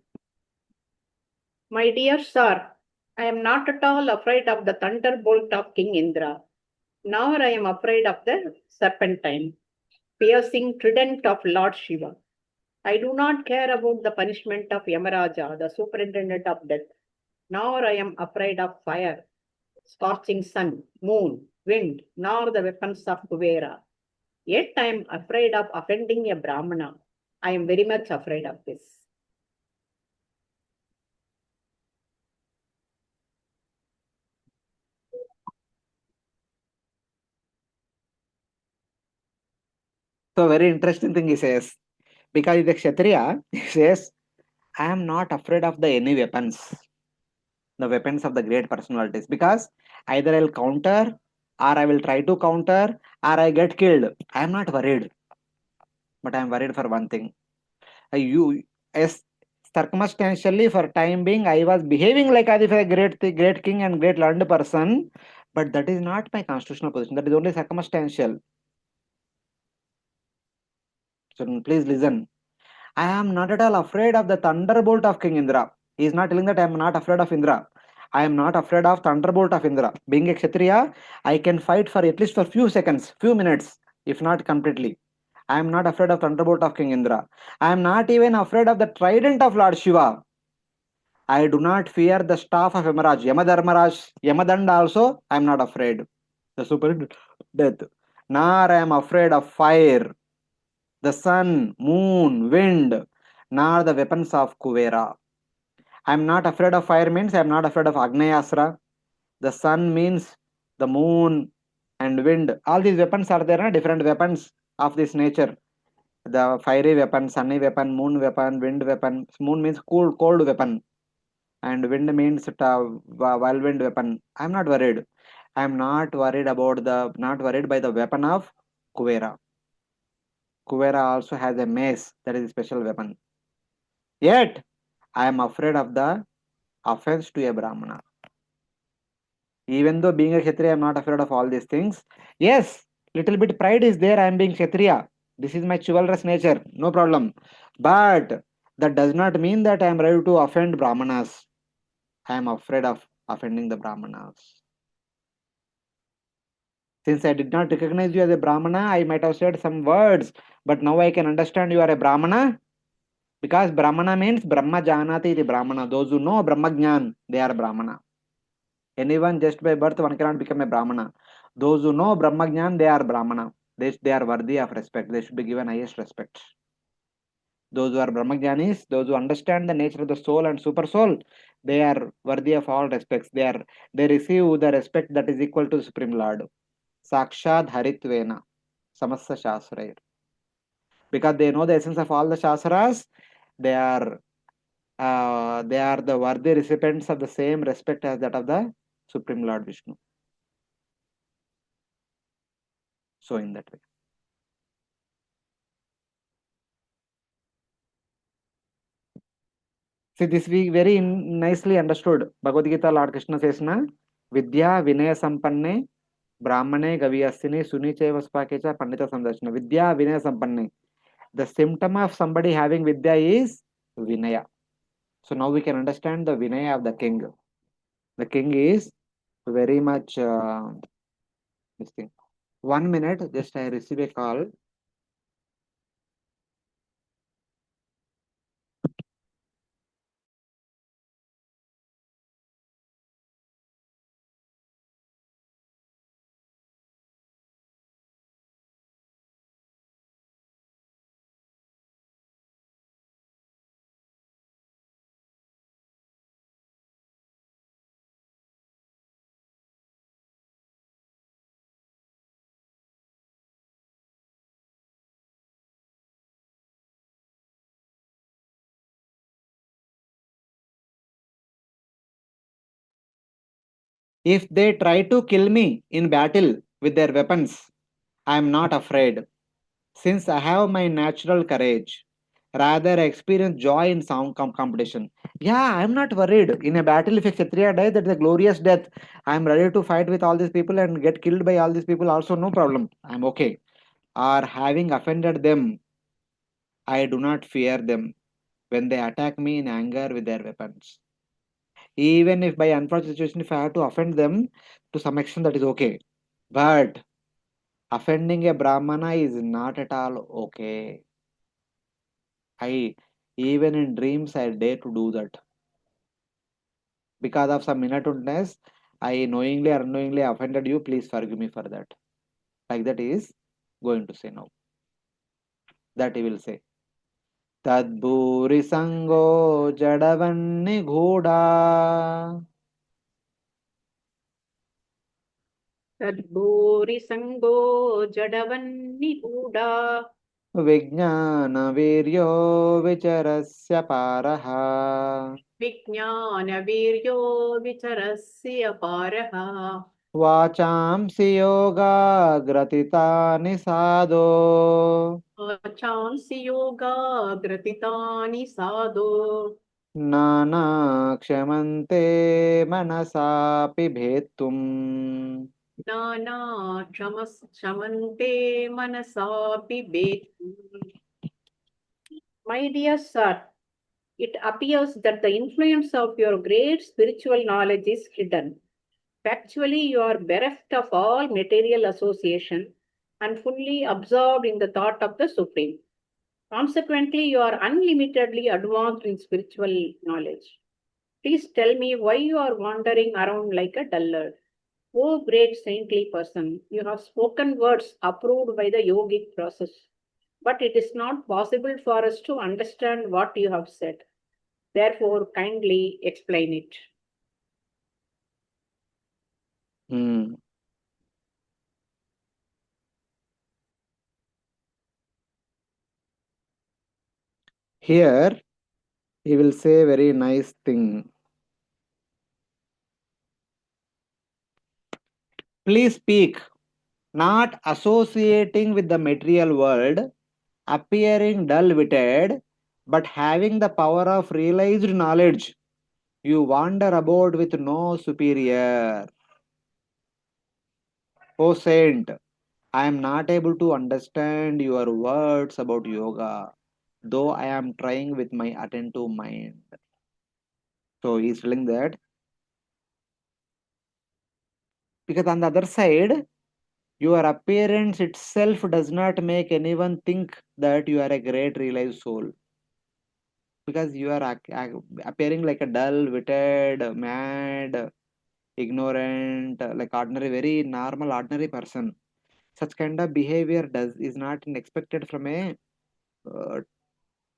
My dear sir, I am not at all afraid of the thunderbolt of King Indra, nor I am afraid of the serpentine, piercing trident of Lord Shiva. I do not care about the punishment of Yamaraja, the superintendent of death, nor I am afraid of fire, scorching sun, moon, wind, nor the weapons of Kuvera. Yet I am afraid of offending a Brahmana. I am very much afraid of this. So very interesting thing he says. Because he's a Kshatriya, he says, I am not afraid of the any weapons. The weapons of the great personalities. Because either I'll counter, or I will try to counter, or I get killed. I am not worried. But I am worried for one thing. You as circumstantially for time being I was behaving like as if a great king and great learned person, but that is not my constitutional position. That is only circumstantial. So please listen. I am not at all afraid of the thunderbolt of King Indra. He is not telling that I am not afraid of Indra. I am not afraid of thunderbolt of Indra. Being a Kshatriya, I can fight for at least for few seconds, few minutes, if not completely. I am not afraid of thunderbolt of King Indra. I am not even afraid of the trident of Lord Shiva. I do not fear the staff of Yamaraj. Yamadharmaraj, Yamadanda also, I am not afraid. The super death. Nor I am afraid of fire, the sun, moon, wind, nor the weapons of Kuvera. I am not afraid of fire means I am not afraid of Agnayasra. The sun means the moon and wind. All these weapons are there, different weapons of this nature. The fiery weapon, sunny weapon, moon weapon, wind weapon. Moon means cold weapon. And wind means whirlwind weapon. I'm not worried. I'm not worried not worried by the weapon of Kuvera. Kuvera also has a mace that is a special weapon. Yet, I am afraid of the offense to a Brahmana. Even though being a Kshatriya, I am not afraid of all these things. Yes, little bit pride is there. I am being Kshatriya. This is my chivalrous nature. No problem. But that does not mean that I am ready to offend Brahmanas. I am afraid of offending the Brahmanas. Since I did not recognize you as a Brahmana, I might have said some words, but now I can understand you are a Brahmana. Because Brahmana means Brahma Janati iti Brahmana. Those who know Brahma Jnan, they are Brahmana. Anyone just by birth, one cannot become a Brahmana. Those who know Brahma Jnan, they are Brahmana. They are worthy of respect. They should be given highest respect. Those who are Brahmajnanis, those who understand the nature of the soul and super soul, they are worthy of all respects. They receive the respect that is equal to the Supreme Lord. Sakshad Haritvena, Samassa Shastra. Because they know the essence of all the Shastras, they are the worthy recipients of the same respect as that of the Supreme Lord Vishnu. So in that way. See, this we very nicely understood. Bhagavad Gita, Lord Krishna says, na, Vidya Vinaya Sampanne, Brahmane Gaviyasine, Suni Cheva Spakecha, Pandita Samdashna. Vidya Vinaya Sampanne. The symptom of somebody having Vidya is Vinaya. So now we can understand the Vinaya of the king. The king is very much this thing. 1 minute, just I receive a call. If they try to kill me in battle with their weapons, I am not afraid, since I have my natural courage. Rather, I experience joy in sound competition. Yeah, I am not worried. In a battle, if a Kshatriya dies, that is a glorious death. I am ready to fight with all these people and get killed by all these people, also no problem. I am okay. Or having offended them, I do not fear them when they attack me in anger with their weapons. Even if by unfortunate situation, if I have to offend them to some extent, that is okay. But offending a Brahmana is not at all okay. I even in dreams I dare to do that. Because of some inattentiveness, I knowingly or unknowingly offended you. Please forgive me for that. Like that is going to say no. That he will say. Tadburi sango jadavanni ghoda. Tadbhuri sango jadavanni uda. विज्ञानवीर्यो विचरस्य पारः विज्ञानवीर्यो विचरस्य पारः वाचांसि योगाग्रथितानि Sadho वाचांसि योगाग्रथितानि Sadho नानाक्षमन्ते मनसापि भेत्तुम् क्षमन्ते मनसापि भेत्तुम्. My dear sir, it appears that the influence of your great spiritual knowledge is hidden. Factually, you are bereft of all material association and fully absorbed in the thought of the Supreme. Consequently, you are unlimitedly advanced in spiritual knowledge. Please tell me why you are wandering around like a dullard. O great saintly person, you have spoken words approved by the yogic process, but it is not possible for us to understand what you have said. Therefore, kindly explain it. Hmm. Here he will say very nice thing. Please speak, not associating with the material world, appearing dull-witted, but having the power of realized knowledge. You wander about with no superior. O saint, I am not able to understand your words about yoga, though I am trying with my attentive mind. So he is telling that because on the other side, your appearance itself does not make anyone think that you are a great realized soul. Because you are appearing like a dull-witted, mad, ignorant, like ordinary, very normal, ordinary person. Such kind of behavior is not expected from uh,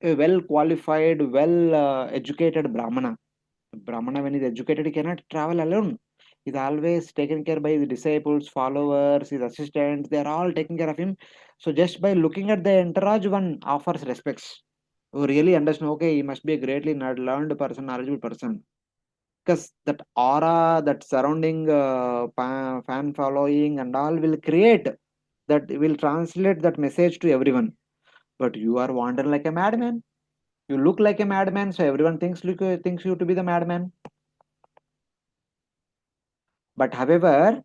a well qualified, well educated Brahmana. Brahmana, when he's educated, he cannot travel alone. He's always taken care by his disciples, followers, his assistants. They are all taking care of him. So just by looking at the entourage, one offers respects. You really understand, okay, he must be a greatly learned person, knowledgeable person. Because that aura, that surrounding fan following and all will create, that will translate that message to everyone. But you are wandering like a madman. You look like a madman, so everyone thinks you to be the madman. But however,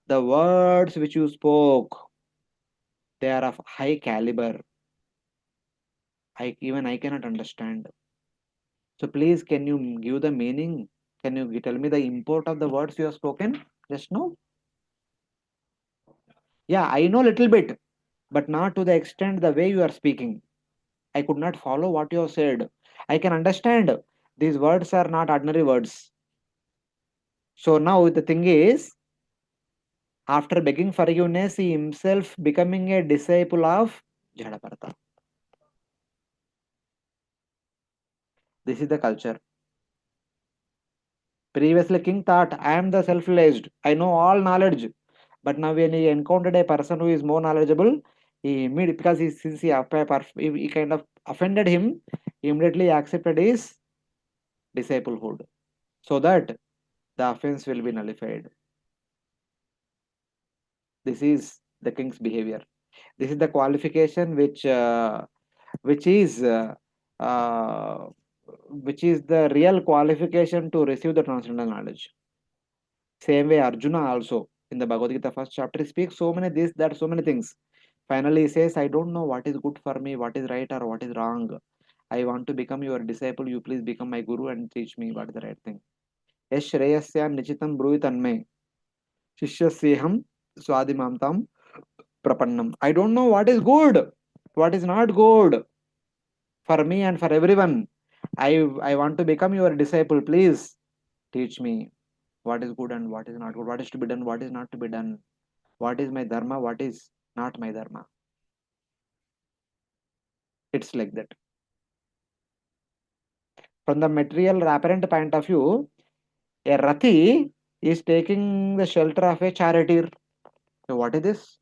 the words which you spoke, they are of high caliber. Even I cannot understand. So please, can you give the meaning? Can you tell me the import of the words you have spoken just now? Yeah, I know little bit, but not to the extent the way you are speaking. I could not follow what you have said. I can understand these words are not ordinary words. So now the thing is, after begging forgiveness, he himself becoming a disciple of Jadabharata. This is the culture. Previously, king thought, I am the self-realized. I know all knowledge. But now when he encountered a person who is more knowledgeable, he immediately, because since he kind of offended him, he immediately accepted his disciplehood, so that the offense will be nullified. This is the king's behavior. This is the qualification which is uh, uh, which is the real qualification to receive the transcendental knowledge. Same way, Arjuna also in the Bhagavad Gita first chapter speaks so many this, that, so many things. Finally, he says, I don't know what is good for me, what is right or what is wrong. I want to become your disciple. You please become my guru and teach me what is the right thing. Yesh Shreyasya Nichitam Bruitanme Shishyaseham Swadimamtam Prapannam. I don't know what is good, what is not good for me and for everyone. I want to become your disciple. Please teach me what is good and what is not good, what is to be done, what is not to be done, what is my dharma, what is not my dharma. It's like that. From the material apparent point of view, a rati is taking the shelter of a charioteer. So what is this?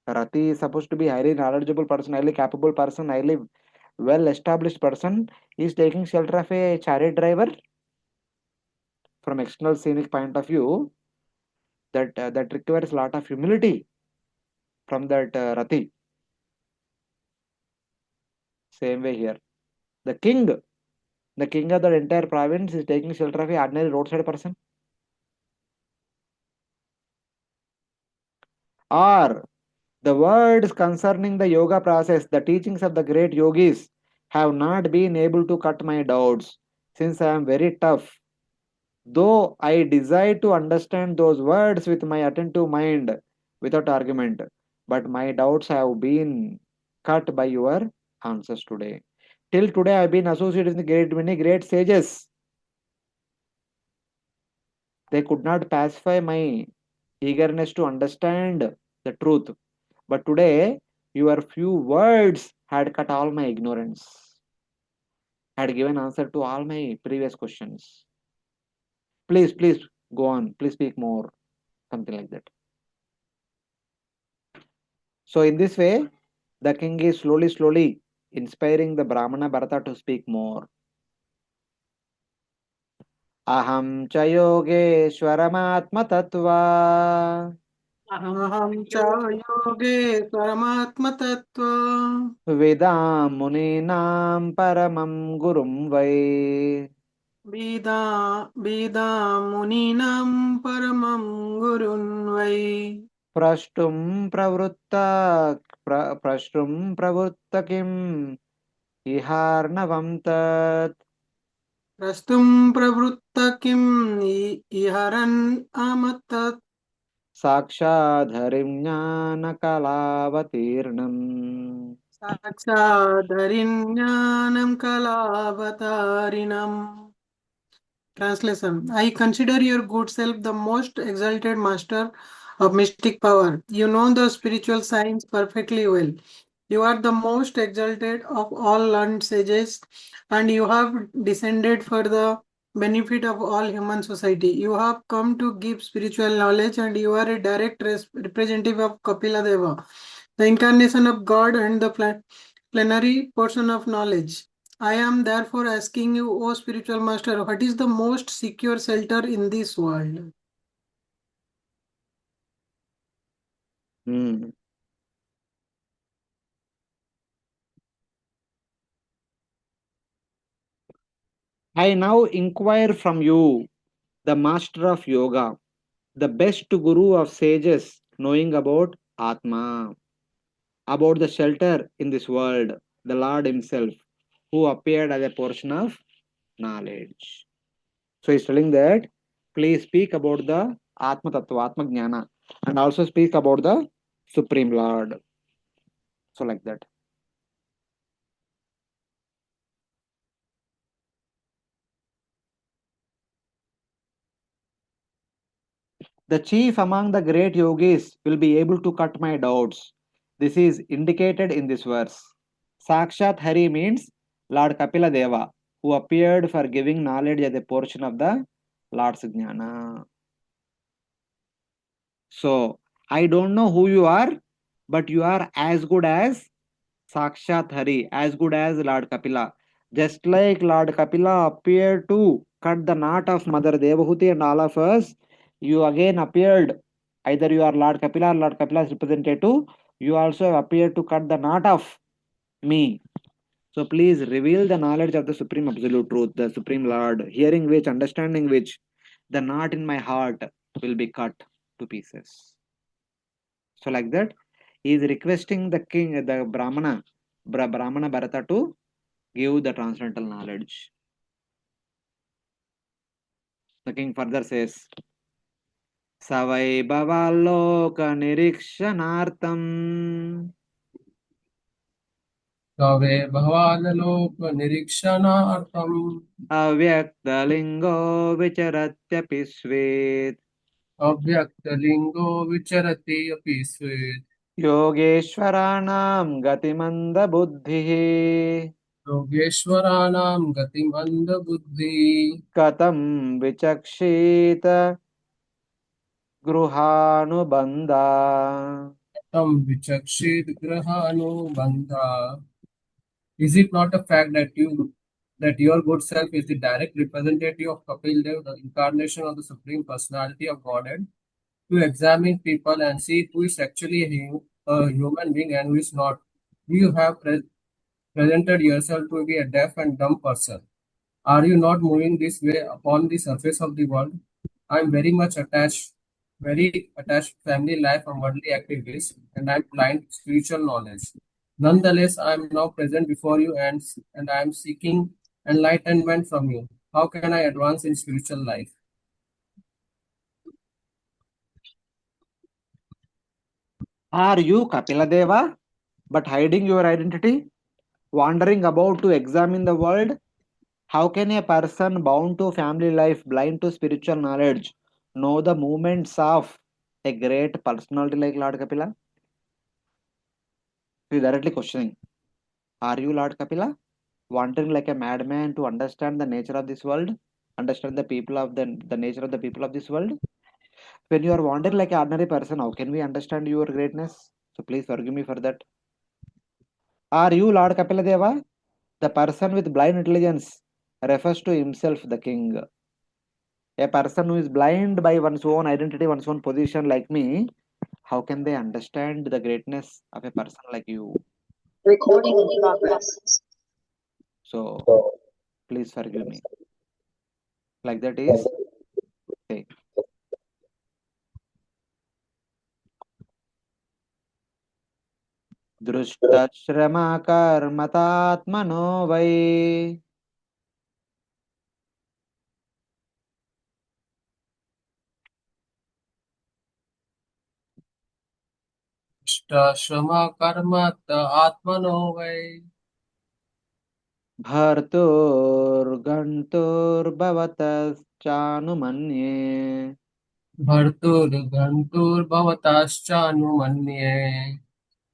Rati is supposed to be highly knowledgeable person, highly capable person, highly well established person. Is taking shelter of a chariot driver. From external scenic point of view, that requires a lot of humility from that rati. Same way here, the king of the entire province is taking shelter of a ordinary roadside person. Or the words concerning the yoga process, the teachings of the great yogis have not been able to cut my doubts, since I am very tough. Though I desire to understand those words with my attentive mind without argument, but my doubts have been cut by your answers today. Till today, I have been associated with many great sages. They could not pacify my eagerness to understand the truth. But today, your few words had cut all my ignorance, had given answer to all my previous questions. Please go on. Please speak more. Something like that. So, in this way, the king is slowly inspiring the Brahmana Bharata to speak more. Aham च योगेश्वरमात्मतत्त्वा अहं च योगेश्वरमात्मतत्त्व वेदां मुनीनां परमं गुरुं वै वेदा वेदा मुनीनां परमं गुरुन् वै प्रष्टुं प्रवृत्त किम् इहार्णवं तत् प्रस्तुं प्रवृत्त किम् इहरन् अमतत् साक्षाधरिं ज्ञानकलावतीर्णम् साक्षादरिज्ञानं कलावतारिणम्. Translation: I consider your good self the most exalted master of mystic power. You know the spiritual science perfectly well. You are the most exalted of all learned sages, and you have descended for the benefit of all human society. You have come to give spiritual knowledge, and you are a direct representative of Kapila Deva, the incarnation of God and the plenary portion of knowledge. I am therefore asking you, O spiritual master, what is the most secure shelter in this world? Hmm. I now inquire from you, the master of yoga, the best guru of sages, knowing about Atma, about the shelter in this world, the Lord Himself, who appeared as a portion of knowledge. So he's telling that please speak about the Atma Tattva, Atma Jnana, and also speak about the Supreme Lord. So, like that. The chief among the great yogis will be able to cut my doubts. This is indicated in this verse. Sakshat Hari means Lord Kapila Deva, who appeared for giving knowledge as a portion of the Lord's Jnana. So, I don't know who you are, but you are as good as Sakshat Hari, as good as Lord Kapila. Just like Lord Kapila appeared to cut the knot of Mother Devahuti and all of us, you again appeared. Either you are Lord Kapila or Lord Kapila's representative, you also have appeared to cut the knot of me. So please reveal the knowledge of the Supreme Absolute Truth, the Supreme Lord, hearing which, understanding which, the knot in my heart will be cut to pieces. So like that, he is requesting the king, the Brahmana Bharata to give the transcendental knowledge. The king further says, Savai Bhavaloka Nirikshanartam Kave Bhavanalok Nirikshanaartam Avyaktalingo Vicharatyapi Svet Avyaktalingo Vicharati Api Svet Yogeshwaranam Gatimanda Buddhi Yogeshwaranam Gatimanda Buddhi Katam Vichakshita Gruhanubandha. Tam Vichakshit Grahanu Bandha. Is it not a fact that your good self is the direct representative of Kapil Dev, the incarnation of the Supreme Personality of Godhead? To examine people and see who is actually a human being and who is not. You have presented yourself to be a deaf and dumb person. Are you not moving this way upon the surface of the world? I am very attached to family life and worldly activities, and I am blind to spiritual knowledge. Nonetheless, I am now present before you and I am seeking enlightenment from you. How can I advance in spiritual life? Are you Kapila Deva, but hiding your identity, wandering about to examine the world? How can a person bound to family life, blind to spiritual knowledge, know the movements of a great personality like Lord Kapila? He is directly questioning, are you Lord Kapila? Wandering like a madman to understand the nature of this world, understand the nature of the people of this world? When you are wandering like an ordinary person, how can we understand your greatness? So please forgive me for that. Are you Lord Kapila Deva? The person with blind intelligence refers to himself, the king. A person who is blind by one's own identity, one's own position, like me, how can they understand the greatness of a person like you? Recording in progress. So please forgive me. Like that is say. दृष्टश्रमा कर्मतात्मनो why Shama karma atmano vai भर्तुर्गन्तुर्भवतश्चानुमन्ये Bhartur Ghantur Bhavataschanumanye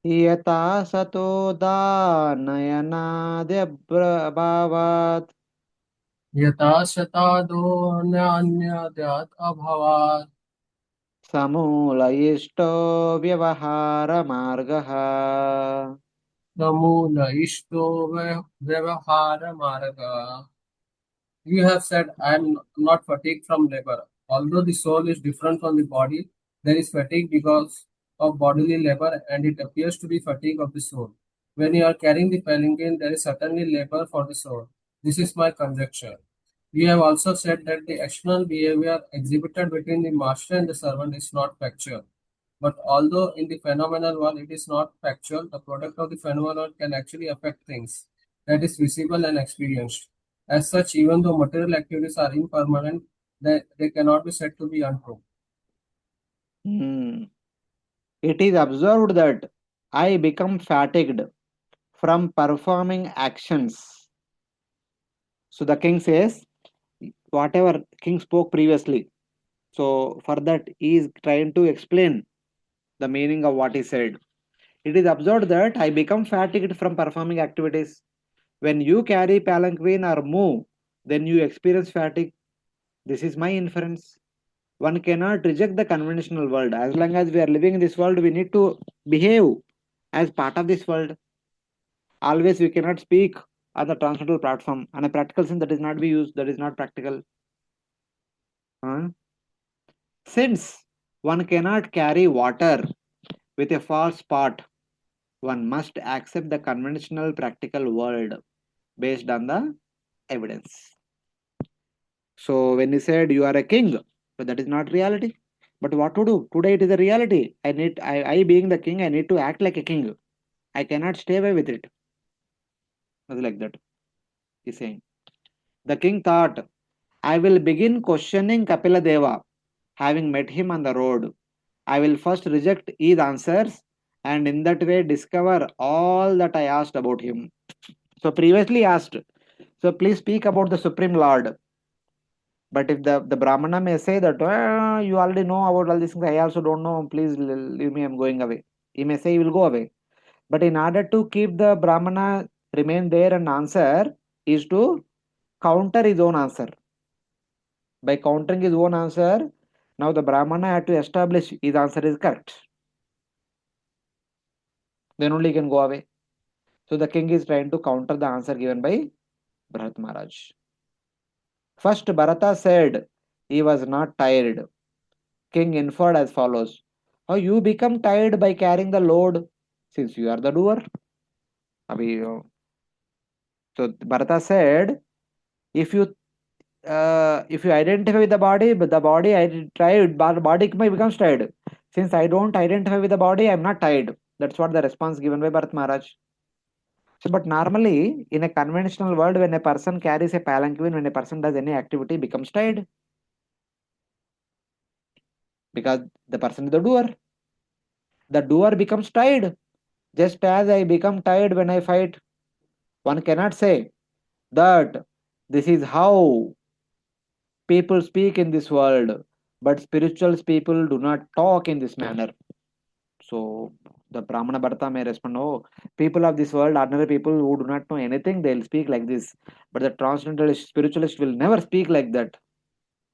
यथा सतो दानयनाद्यभावात् Yata Shatado Nyanyadyat Abhavat समूलयिष्टो व्यवहारमार्गः Samula Ishto Vyavahara Marga. You have said, I am not fatigued from labor. Although the soul is different from the body, there is fatigue because of bodily labor and it appears to be fatigue of the soul. When you are carrying the palanquin, there is certainly labor for the soul. This is my conjecture. You have also said that the external behavior exhibited between the master and the servant is not factual. But although in the phenomenal world it is not factual, the product of the phenomenal world can actually affect things that is visible and experienced. As such, even though material activities are impermanent, they cannot be said to be untrue. It is observed that I become fatigued from performing actions. So the king says, whatever king spoke previously. So for that, he is trying to explain the meaning of what he said. It is observed that I become fatigued from performing activities. When you carry palanquin or move, then you experience fatigue. This is my inference. One cannot reject the conventional world. As long as we are living in this world, we need to behave as part of this world. Always we cannot speak on the transcendental platform. On a practical sense, that is not be used, that is not practical. Since one cannot carry water with a false pot, one must accept the conventional practical world based on the evidence. So when he said you are a king, but that is not reality. But what to do? Today it is a reality. I being the king, I need to act like a king. I cannot stay away with it. Nothing like that. He's saying. The king thought, I will begin questioning Kapila Deva, having met him on the road. I will first reject his answers and in that way discover all that I asked about him. So previously asked, so please speak about the Supreme Lord. But if the Brahmana may say that you already know about all these things, I also don't know, please leave me, I'm going away. He may say he will go away. But in order to keep the Brahmana remain there and answer, is to counter his own answer. By countering his own answer, now the Brahmana had to establish his answer is correct. Then only he can go away. So the king is trying to counter the answer given by Bharat Maharaj. First, Bharata said he was not tired. King inferred as follows: how you become tired by carrying the load since you are the doer? So Bharata said, if you identify with the body, but the body I tried, body becomes tired. Since I don't identify with the body, I'm not tired. That's what the response given by Bharat Maharaj. So, but normally in a conventional world, when a person carries a palanquin, when a person does any activity, becomes tired because the person is the doer. The doer becomes tired, just as I become tired when I fight. One cannot say that this is how people speak in this world, but spiritual people do not talk in this manner. So the Brahmana Bharata may respond, oh, people of this world, ordinary people who do not know anything, they'll speak like this. But the transcendentalist spiritualist will never speak like that.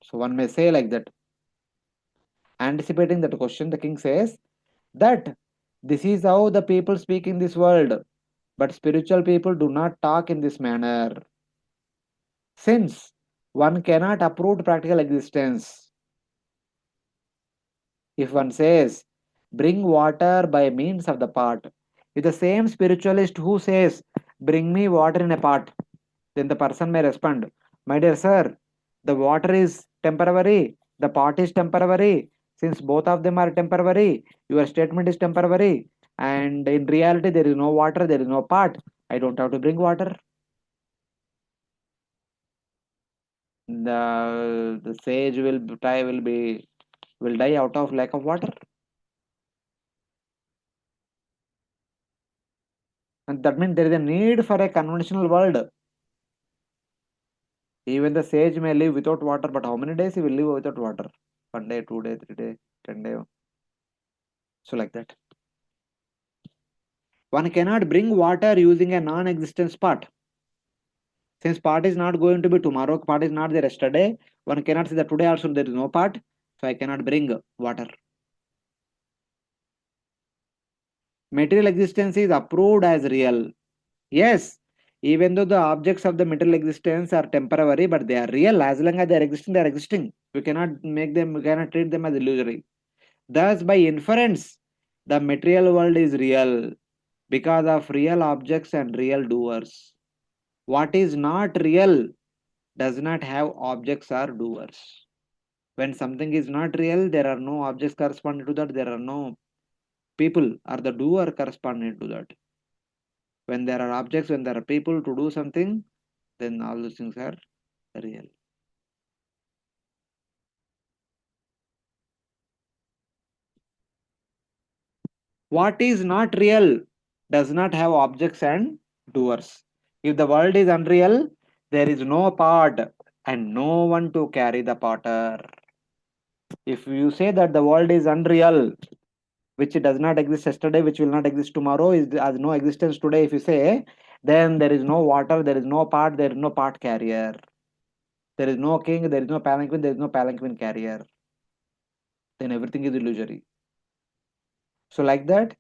So one may say like that. Anticipating that question, the king says that this is how the people speak in this world, but spiritual people do not talk in this manner. Since one cannot uproot practical existence, if one says, bring water by means of the pot, if the same spiritualist who says, bring me water in a pot, then the person may respond, my dear sir, the water is temporary, the pot is temporary. Since both of them are temporary, your statement is temporary, and in reality, there is no water, there is no pot. I don't have to bring water. The sage will die out of lack of water. And that means there is a need for a conventional world. Even the sage may live without water, but how many days he will live without water? 1 day, 2 day, 3 day, 10 day. So like that. One cannot bring water using a non-existent pot. Since pot is not going to be tomorrow, pot is not there yesterday, one cannot say that today also there is no pot, so I cannot bring water. Material existence is approved as real. Yes, even though the objects of the material existence are temporary, but they are real. As long as they are existing, they are existing. We cannot treat them as illusory. Thus, by inference, the material world is real because of real objects and real doers. What is not real does not have objects or doers. When something is not real, there are no objects corresponding to that, there are no people or the doer corresponding to that. When there are objects, when there are people to do something, then all those things are real. What is not real does not have objects and doers. If the world is unreal, there is no pot and no one to carry the potter. If you say that the world is unreal, which does not exist yesterday, which will not exist tomorrow, is has no existence today, if you say, then there is no water, there is no pot, there is no pot carrier. There is no king, there is no palanquin, there is no palanquin carrier. Then everything is illusory. So like that,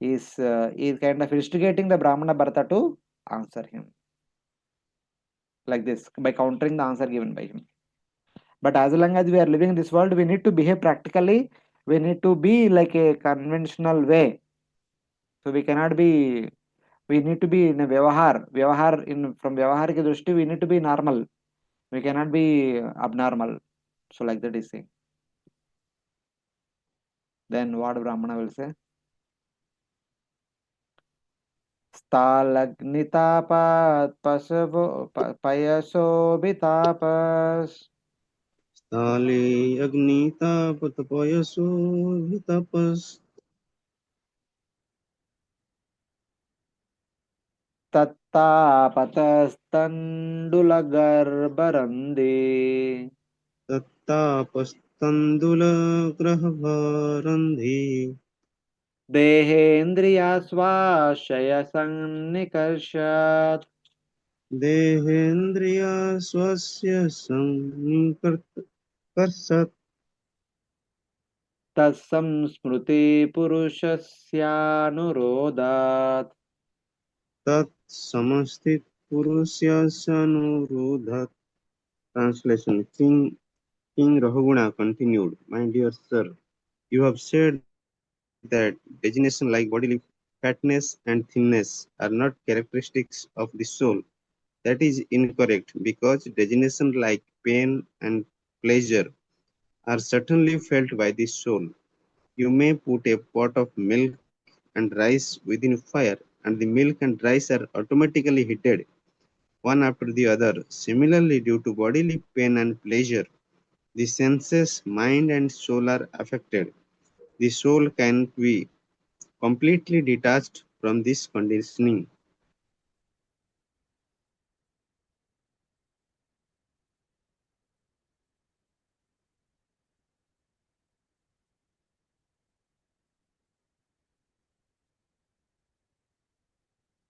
is kind of instigating the Brahmana Bharata to answer him. Like this, by countering the answer given by him. But as long as we are living in this world, we need to behave practically. We need to be like a conventional way. So we need to be in a Vyavahar in from Vyavaharika Drushti, we need to be normal. We cannot be abnormal. So like that is saying. Then what Brahmana will say? Stalagnitapat payasobitapas Stale agnita patapayaso vitapas. tattapatastandulagarbarandi Tattapastandula grahavarandhi. देहेन्द्रियास्वाशय सन्निकर्षात् देहेन्द्रिया स्वस्य कर्षत् तत्संस्मृतिपुरुषस्यानुरोधात् तत्समस्थित पुरुषस्यानुरोधात्. Translation. King Rahugana continued, my dear sir, you have said that designation like bodily fatness and thinness are not characteristics of the soul. That is incorrect, because designation like pain and pleasure are certainly felt by the soul. You may put a pot of milk and rice within fire, and the milk and rice are automatically heated one after the other. Similarly, due to bodily pain and pleasure, the senses, mind, and soul are affected. The soul cannot be completely detached from this conditioning.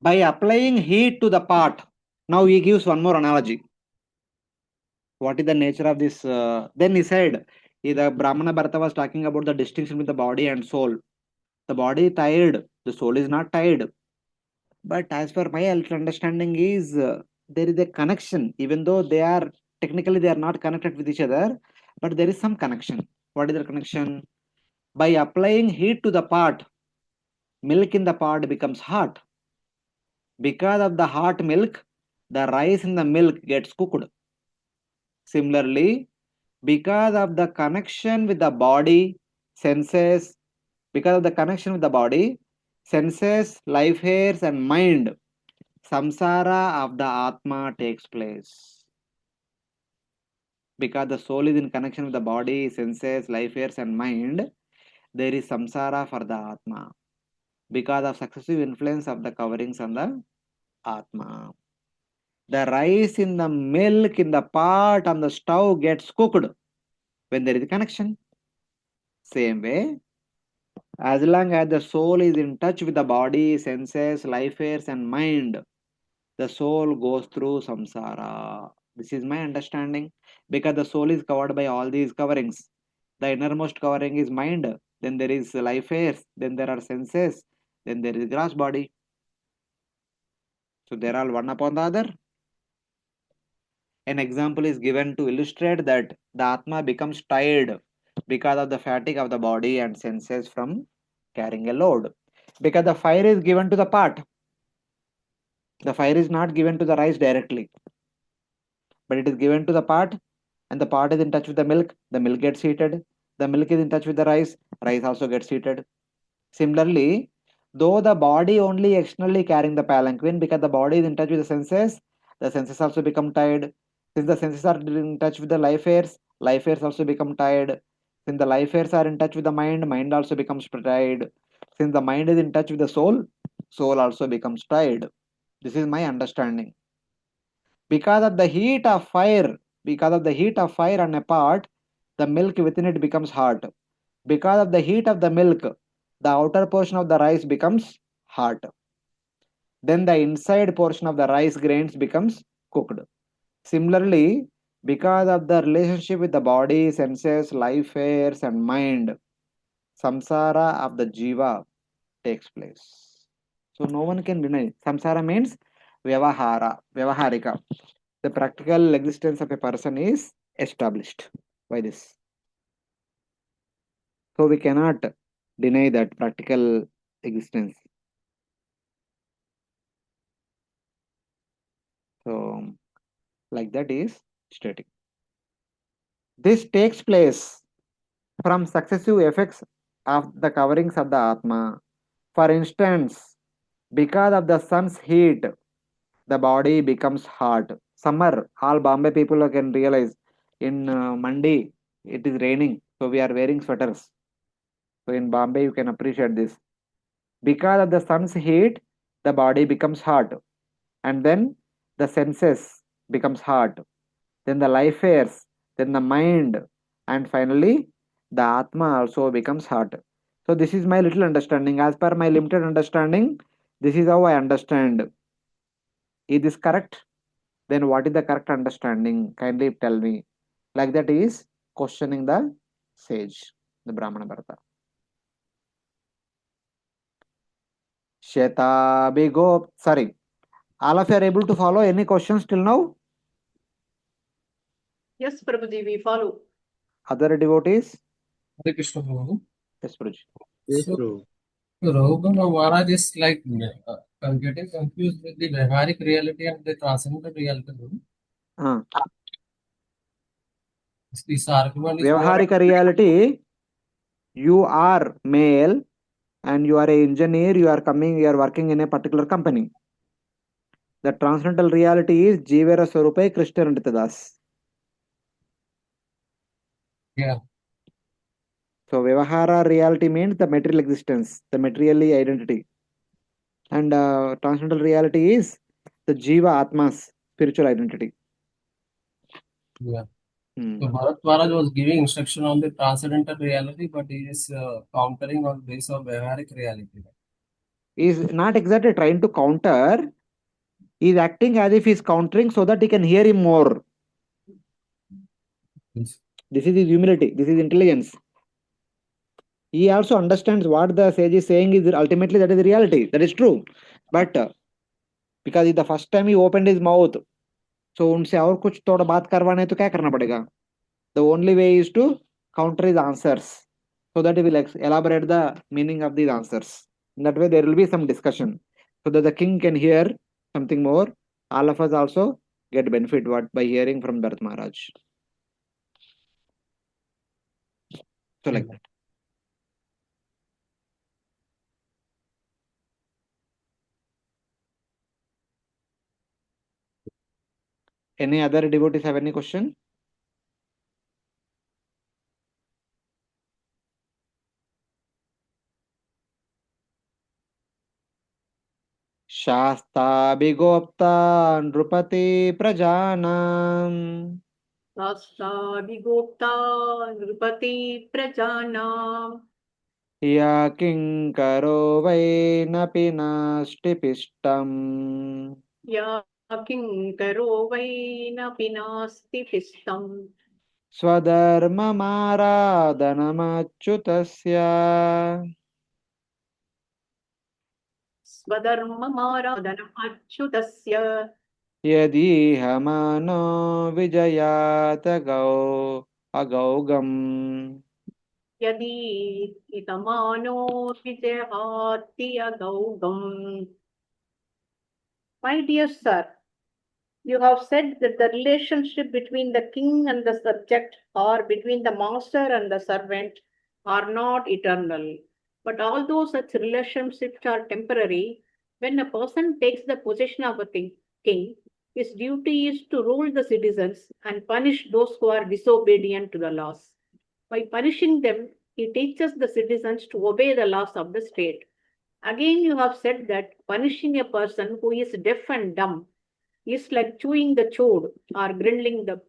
by applying heat to the pot. Now he gives one more analogy. What is the nature of this? Then he said, the Brahmana Bharata was talking about the distinction between the body and soul. The body is tired, the soul is not tired. But as per my understanding is, there is a connection, even though they are technically they are not connected with each other, but there is some connection. What is the connection? By applying heat to the pot, milk in the pot becomes hot. Because of the hot milk, the rice in the milk gets cooked. Similarly, because of the connection with the body, senses, because of the connection with the body, senses, life hairs, and mind, samsara of the Atma takes place. Because the soul is in connection with the body, senses, life hairs, and mind, there is samsara for the Atma. Because of successive influence of the coverings on the Atma. The rice in the milk in the pot on the stove gets cooked when there is a connection. Same way, as long as the soul is in touch with the body, senses, life hairs, and mind, the soul goes through samsara. This is my understanding, because the soul is covered by all these coverings. The innermost covering is mind, then there is life hairs, then there are senses, then there is gross body. So they are all one upon the other. An example is given to illustrate that the Atma becomes tired because of the fatigue of the body and senses from carrying a load. Because the fire is given to the pot. The fire is not given to the rice directly. but it is given to the pot, and the pot is in touch with the milk gets heated. The milk is in touch with the rice also gets heated. Similarly, though the body only externally carrying the palanquin, because the body is in touch with the senses also become tired. Since the senses are in touch with the life airs also become tired. Since the life airs are in touch with the mind also becomes tired. Since the mind is in touch with the soul also becomes tired. This is my understanding. Because of the heat of fire, on a pot, the milk within it becomes hot. Because of the heat of the milk, the outer portion of the rice becomes hot. Then the inside portion of the rice grains becomes cooked. Similarly, because of the relationship with the body, senses, life airs, and mind, samsara of the jiva takes place. So no one can deny. Samsara means vyavaharika. The practical existence of a person is established by this. So we cannot deny that practical existence. So like that is static. This takes place from successive effects of the coverings of the Atma. For instance, because of the sun's heat, the body becomes hot. Summer, all Bombay people can realize in Mandi it is raining, so we are wearing sweaters. So in Bombay you can appreciate this. Because of the sun's heat, the body becomes hot, and then the senses becomes hot, then the life airs, then the mind, and finally the Atma also becomes hot. So this is my little understanding. As per my limited understanding, this is how I understand. Is this correct? Then what is the correct understanding? Kindly tell me. Like that is questioning the sage, the Brahmana Bharata. Sheta Bigo. Sorry. All of you are able to follow any questions till now? Yes, Prabhuji, we follow. Other devotees? Hare Krishna Prabhu. Yes, Prabhuji. Yes, So, Prabhu. Rahugana Maharaj is like getting confused with the Vyavharik reality and the transcendental reality. Uh, This argument is more. Vyavaharika reality, you are male and you are an engineer, you are working in a particular company. The transcendental reality is Jivera Swarupai Krishna Nityadas. Yeah. So Vyavahara reality means the material existence, the materially identity. And transcendental reality is the Jiva Atma's spiritual identity. Yeah. Hmm. So Bharat Maharaj was giving instruction on the transcendental reality, but he is countering on base of Vyavharik reality. Is not exactly trying to counter, is acting as if he is countering so that he can hear him more. Yes. This is his humility, this is intelligence. He also understands what the sage is saying is ultimately that is the reality. That is true. But because it's the first time he opened his mouth, so उनसे और कुछ थोड़ा बात करवाना है तो क्या करना पड़ेगा? The only way is to counter his answers so that he will elaborate the meaning of these answers. In that way, there will be some discussion so that the king can hear something more. All of us also get benefit by hearing from Bharat Maharaj. So like that. Any other devotees have any question? शास्ताभिगोप्ता नृपति प्रजानाम् शास्त्राभिगोप्ता नृपति प्रजानाम् या किङ्करो वै नपि नाष्टिपिष्टम् या किङ्करो वै नपि नास्ति पिष्टम् स्वधर्ममाराधनमच्युतस्य स्वधर्ममाराधनम् अच्युतस्य यदीह मानो विजयात अगौगम् यदि इतमानो विजहाति अगौगम्. My dear sir, You have said that the relationship between the king and the subject, or between the master and the servant, are not eternal. But although such relationships are temporary, when a person takes the position of a king, his duty is to rule the citizens and punish those who are disobedient to the laws. By punishing them, he teaches the citizens to obey the laws of the state. Again, you have said that punishing a person who is deaf and dumb is like chewing the chode or grinding the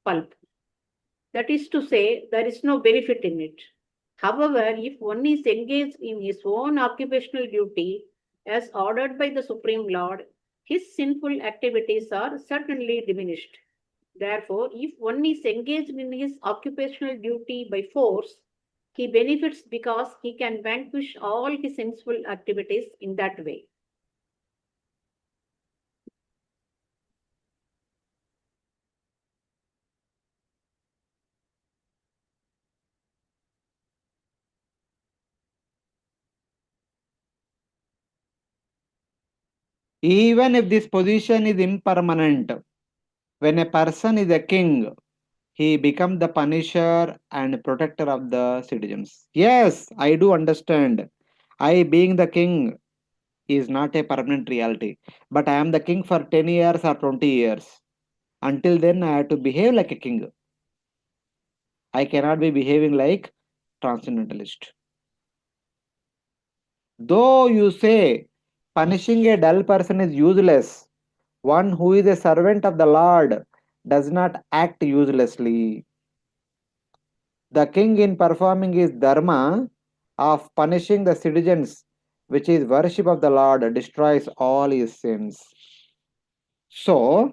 pulp. That is to say, there is no benefit in it. However, if one is engaged in his own occupational duty as ordered by the Supreme Lord, his sinful activities are certainly diminished. Therefore, if one is engaged in his occupational duty by force, he benefits because he can vanquish all his sinful activities in that way. Even if this position is impermanent, when a person is a king, he becomes the punisher and protector of the citizens. Yes, I do understand. I, being the king, is not a permanent reality. But I am the king for 10 years or 20 years. Until then, I have to behave like a king. I cannot be behaving like transcendentalist. Though you say punishing a dull person is useless, one who is a servant of the Lord does not act uselessly. The king, in performing his dharma of punishing the citizens, which is worship of the Lord, destroys all his sins. So,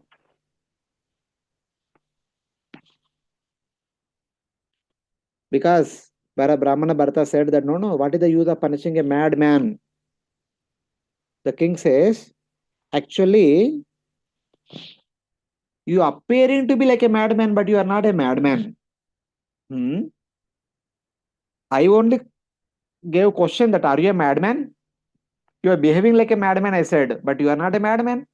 because Brahmana Bharata said that no, what is the use of punishing a madman? The king says, actually, you appearing to be like a madman, but you are not a madman. I only gave question that are you a madman? You are behaving like a madman, I said, but you are not a madman.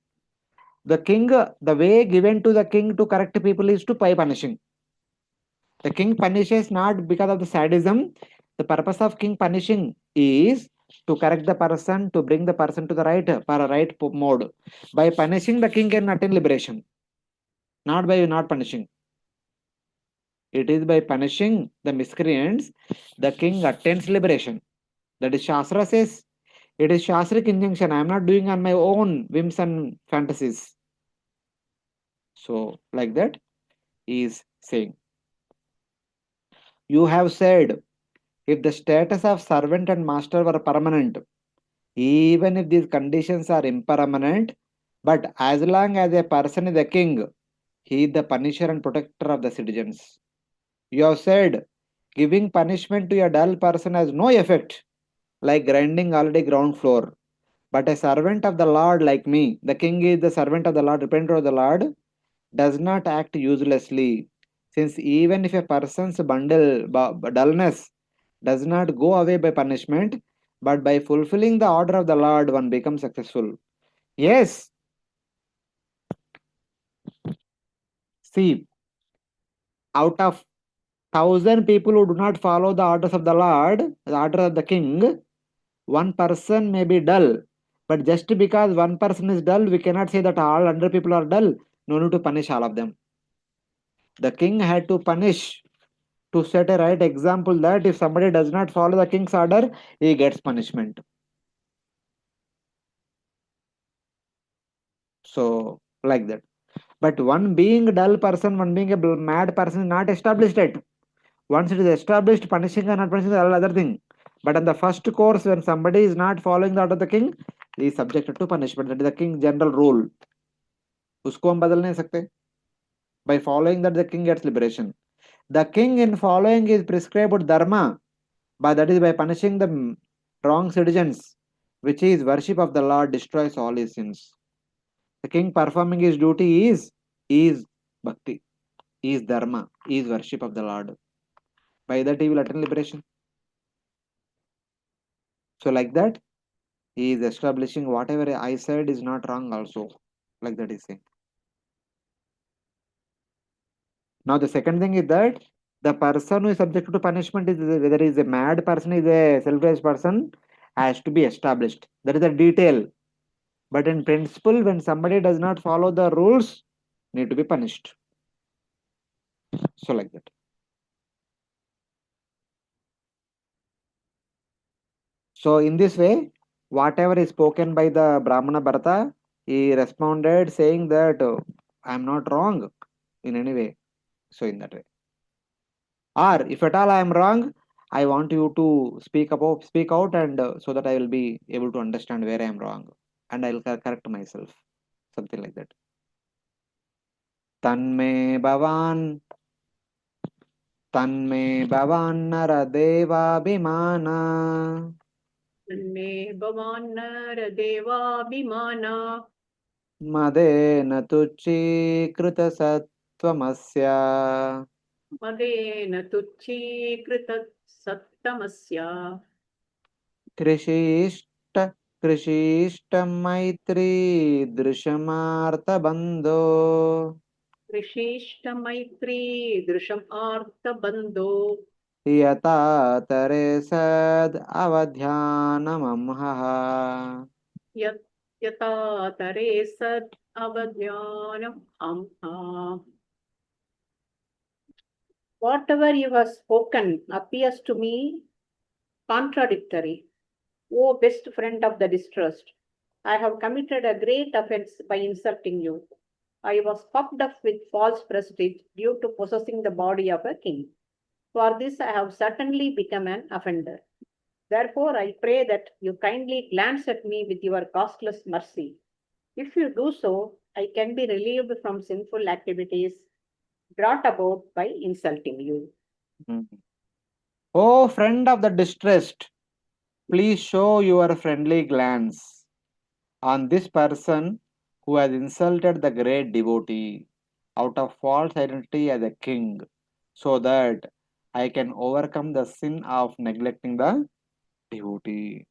The king, the way given to the king to correct people is to by punishing. The king punishes not because of the sadism. The purpose of king punishing is to correct the person, to bring the person to the right mode. By punishing, the king can attain liberation. Not by not punishing. It is by punishing the miscreants, the king attains liberation. That is Shastra says. It is Shastric injunction. I am not doing on my own whims and fantasies. So, like that, he is saying. You have said, if the status of servant and master were permanent, even if these conditions are impermanent, but as long as a person is a king, he is the punisher and protector of the citizens. You have said, giving punishment to a dull person has no effect, like grinding already ground floor. But a servant of the Lord like me, the king is the servant of the Lord, repentant of the Lord, does not act uselessly, since even if a person's dullness does not go away by punishment, but by fulfilling the order of the Lord, one becomes successful. Yes, see, out of 1,000 people who do not follow the orders of the Lord, the order of the king, one person may be dull. But just because one person is dull, we cannot say that all 100 people are dull. No need to punish all of them. The king had to punish to set a right example that if somebody does not follow the king's order, he gets punishment. So, like that. But one being a dull person, one being a mad person is not established yet. Once it is established, punishing or not punishing is another thing. But in the first course, when somebody is not following the order of the king, he is subjected to punishment. That is the king's general rule. उसको हम बदल नहीं सकते. By following that, the king gets liberation. The king, in following his prescribed dharma, but that is by punishing the wrong citizens, which is worship of the Lord, destroys all his sins. The king performing his duty is bhakti, is dharma, is worship of the Lord. By that he will attain liberation. So like that, he is establishing whatever I said is not wrong also. Like that is saying. Now the second thing is that the person who is subject to punishment is whether he is a mad person, is a self-righteous person, has to be established. That is a detail. But in principle, when somebody does not follow the rules, need to be punished. So like that. So in this way, whatever is spoken by the Brahmana Bharata, he responded saying that I am not wrong in any way. So in that way. Or if at all I am wrong, I want you to speak out, and so that I will be able to understand where I am wrong, and I will correct myself. Something like that. Tanme Bhavan, Tanme Bhavan Naradevabhimana. Tanme Bhavan Naradevabhimana. मदेन तुच्छीकृतसत्त्वमस्य Madena Tuchikritasattamasya. कृषिष्ट कृषिष्टमैत्री दृशमार्तबन्धो Rishishta Maitri Drisham Artha Bandho. यता तरे सद् अवध्यानमंहः Yat Yata Tare Sat Avadhyanam Amha. Whatever you have spoken appears to me contradictory. O best friend of the distressed, I have committed a great offense by insulting you. I was puffed up with false prestige due to possessing the body of a king. For this, I have certainly become an offender. Therefore, I pray that you kindly glance at me with your costless mercy. If you do so, I can be relieved from sinful activities brought about by insulting you. O friend of the distressed, please show your friendly glance on this person who has insulted the great devotee out of false identity as a king, so that I can overcome the sin of neglecting the devotee.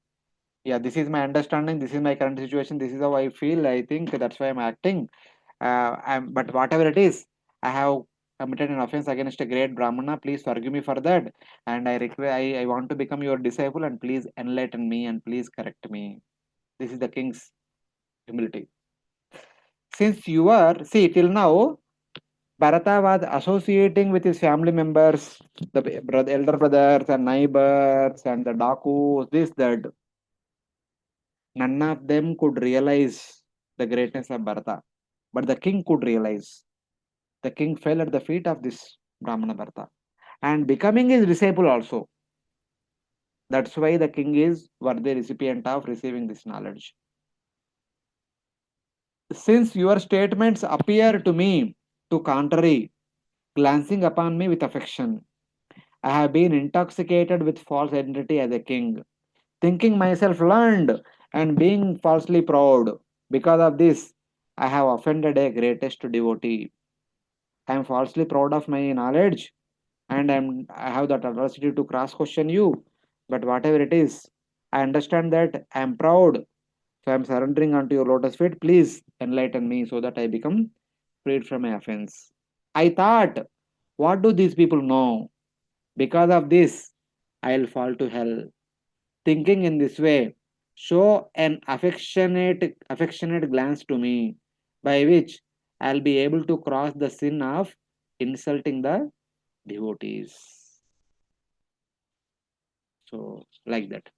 Yeah, this is my understanding. This is my current situation. This is how I feel. I think that's why I'm acting. But whatever it is, I have committed an offense against a great Brahmana. Please forgive me for that. And I want to become your disciple, and please enlighten me and please correct me. This is the king's humility. Since you are, see, till now, Bharata was associating with his family members, the elder brothers and neighbors and the Dakus, this, that. None of them could realize the greatness of Bharata. But the king could realize. The king fell at the feet of this Brahmana Bharata and becoming his disciple also. That's why the king is worthy recipient of receiving this knowledge. Since your statements appear to me to contrary, glancing upon me with affection, I have been intoxicated with false identity as a king, thinking myself learned and being falsely proud. Because of this, I have offended a greatest devotee. I am falsely proud of my knowledge, and I have that audacity to cross question you. But whatever it is, I understand that I am proud. So I am surrendering unto your lotus feet. Please enlighten me so that I become freed from my offense. I thought, what do these people know? Because of this, I'll fall to hell. Thinking in this way, show an affectionate glance to me, by which I'll be able to cross the sin of insulting the devotees. So, like that.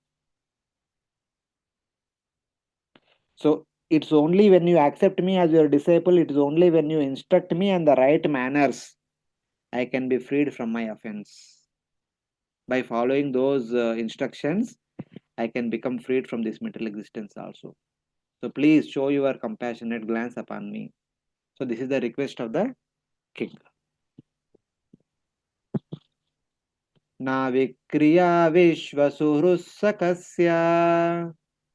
So, it's only when you accept me as your disciple, it is only when you instruct me in the right manners, I can be freed from my offense. By following those instructions, I can become freed from this material existence also. So, please show your compassionate glance upon me. So, this is the request of the king. नाविक्रिया विश्वसुहृत्सकस्य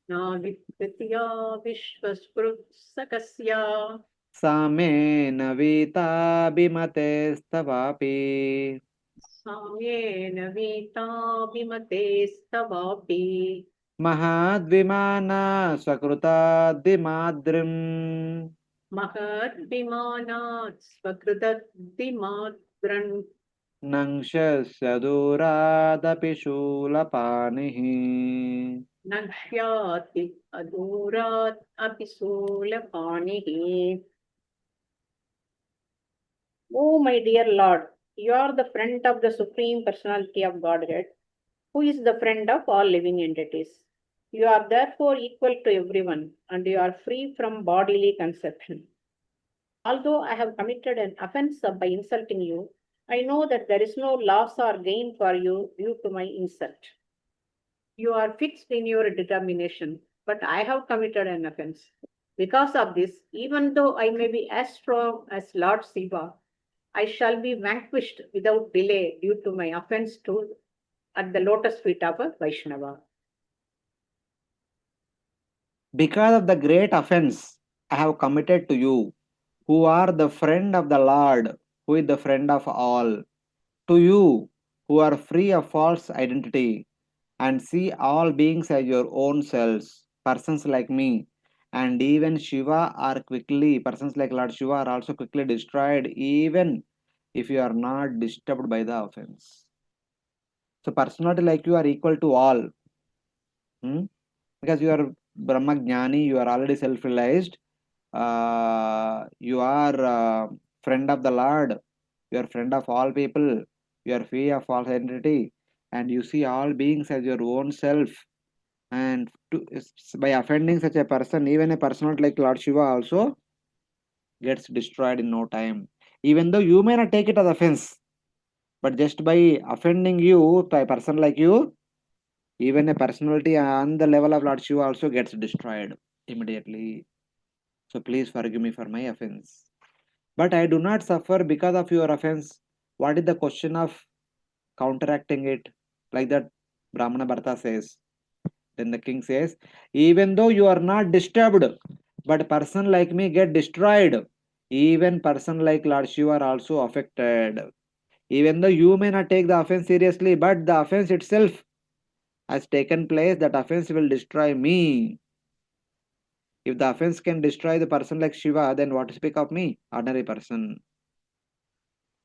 Navikritya Vishwasprusakasya. सामेन वीताभिमतेस्तवापि Samyena Vita Bhimate Stavapi. महद्विमाना स्वकृतादिमाद्रिम् Mahad Vimanat Svakritat Ugran Nangshasya duradapi shulapanihi. Nakshyati Adurat Apisulapanihi. Oh, my dear Lord, you are the friend of the Supreme Personality of Godhead, who is the friend of all living entities. You are therefore equal to everyone, and you are free from bodily conception. Although I have committed an offense by insulting you, I know that there is no loss or gain for you due to my insult. You are fixed in your determination, but I have committed an offense. Because of this, even though I may be as strong as Lord Shiva, I shall be vanquished without delay due to my offense to at the lotus feet of a Vaishnava. Because of the great offense I have committed to you, who are the friend of the Lord, who is the friend of all, to you, who are free of false identity, and see all beings as your own selves, persons like me, and even Shiva are quickly, persons like Lord Shiva are also quickly destroyed, even if you are not disturbed by the offense. So, personality like you are equal to all. Because you are Brahma Jnani, you are already self realized, you are friend of the Lord, you are friend of all people, you are free of false identity, and you see all beings as your own self. And by offending such a person, even a person not like Lord Shiva also gets destroyed in no time. Even though you may not take it as offense, but just by offending you, by a person like you, even a personality on the level of Lord Shiva also gets destroyed immediately. So please forgive me for my offense. But I do not suffer because of your offense. What is the question of counteracting it? Like that Brahmana Bharata says. Then the king says, even though you are not disturbed, but person like me get destroyed. Even person like Lord Shiva are also affected. Even though you may not take the offense seriously, but the offense itself has taken place, that offense will destroy me. If the offense can destroy the person like Shiva, then what to speak of me, ordinary person?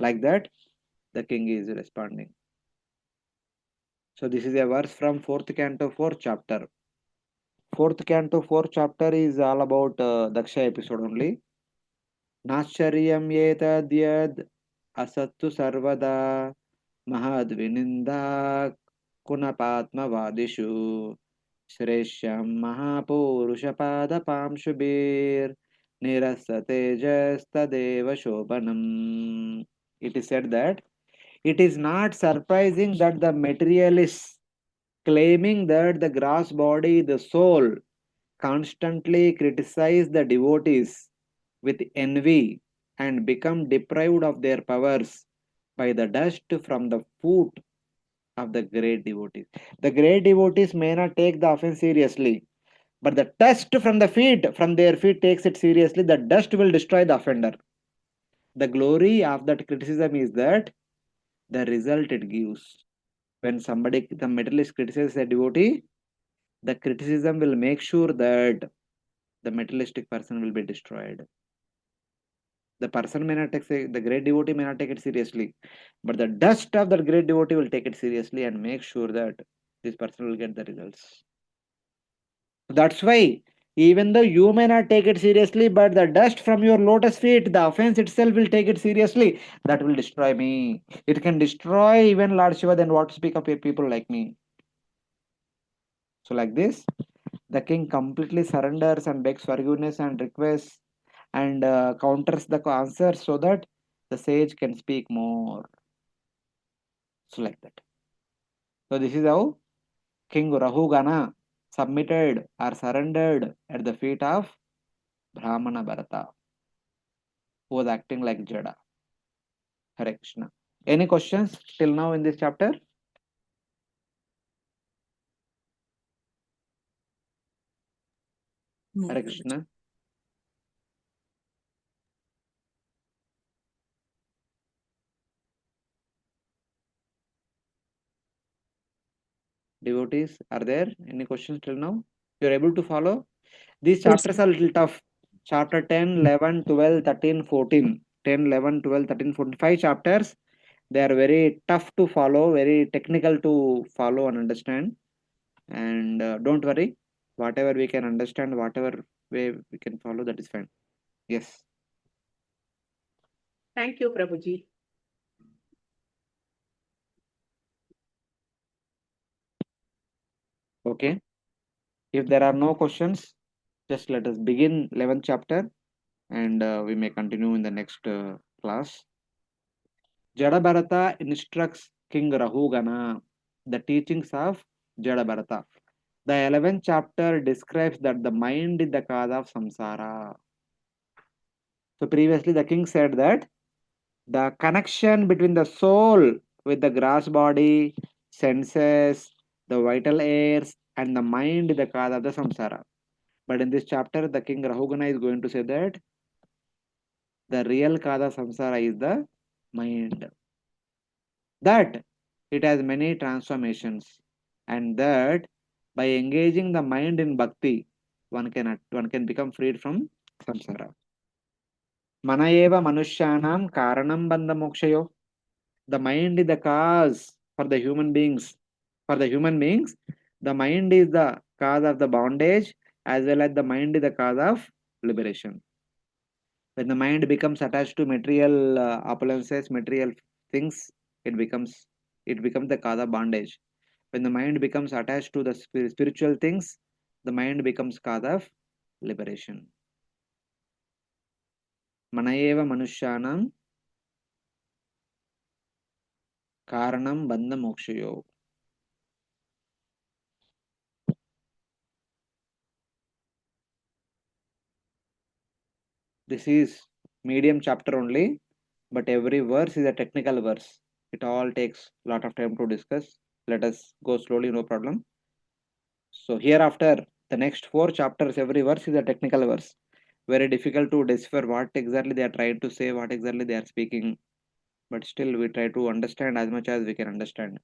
Like that, the king is responding. So this is a verse from 4th canto, 4th chapter. 4th canto, 4th chapter is all about Daksha episode only. Naschariyam yetadyad asattu sarvada mahadvininda kunapatmavadishu Shresham Mahapurushapada Pamshubir Nirasatejastadeva Shobhanam. It is said that it is not surprising that the materialists claiming that the gross body, the soul, constantly criticize the devotees with envy and become deprived of their powers by the dust from the foot of the great devotees. The great devotees may not take the offense seriously, but the dust from the feet, from their feet, takes it seriously. The dust will destroy the offender. The glory of that criticism is that the result it gives. When somebody, the materialist criticizes a devotee, the criticism will make sure that the materialistic person will be destroyed. The person may not take the great devotee may not take it seriously, but the dust of that great devotee will take it seriously and make sure that this person will get the results. That's why, even though you may not take it seriously, but the dust from your lotus feet, the offense itself will take it seriously. That will destroy me. It can destroy even Lord Shiva, then what to speak of people like me? So, like this, the king completely surrenders and begs forgiveness and requests and counters the answer so that the sage can speak more. So, like that. So, this is how King Rahugana submitted or surrendered at the feet of Brahmana Bharata, who was acting like Jada. Hare Krishna. Any questions till now in this chapter? Hare Krishna. Devotees, are there any questions till now? You're able to follow? These chapters are a little tough. Chapter 10, 11, 12, 13, 14. 10, 11, 12, 13, 14. 5 chapters. They are very tough to follow, very technical to follow and understand. And don't worry, whatever we can understand, whatever way we can follow, that is fine. Yes. Thank you, Prabhuji. Okay. If there are no questions, just let us begin 11th chapter and we may continue in the next class. Jada Bharata instructs King Rahugana the teachings of Jada Bharata. The 11th chapter describes that the mind is the cause of samsara. So previously the king said that the connection between the soul with the gross body, senses, the vital airs, and the mind is the cause of the samsara. But in this chapter, the king Rahugana is going to say that the real cause of samsara is the mind. That it has many transformations, and that by engaging the mind in bhakti, one can become freed from samsara. Mana eva manushyanam karanam bandha mokshayo. The mind is the cause for the human beings. For the human beings, the mind is the cause of the bondage as well as the mind is the cause of liberation. When the mind becomes attached to material opulences, material things, it becomes the cause of bondage. When the mind becomes attached to the spiritual things, the mind becomes cause of liberation. Manayeva manushyanam karanam bandha mokshayo. This is medium chapter only, but every verse is a technical verse. It all takes a lot of time to discuss. Let us go slowly, no problem. So hereafter, the next 4 chapters, every verse is a technical verse. Very difficult to decipher what exactly they are trying to say, what exactly they are speaking. But still, we try to understand as much as we can understand.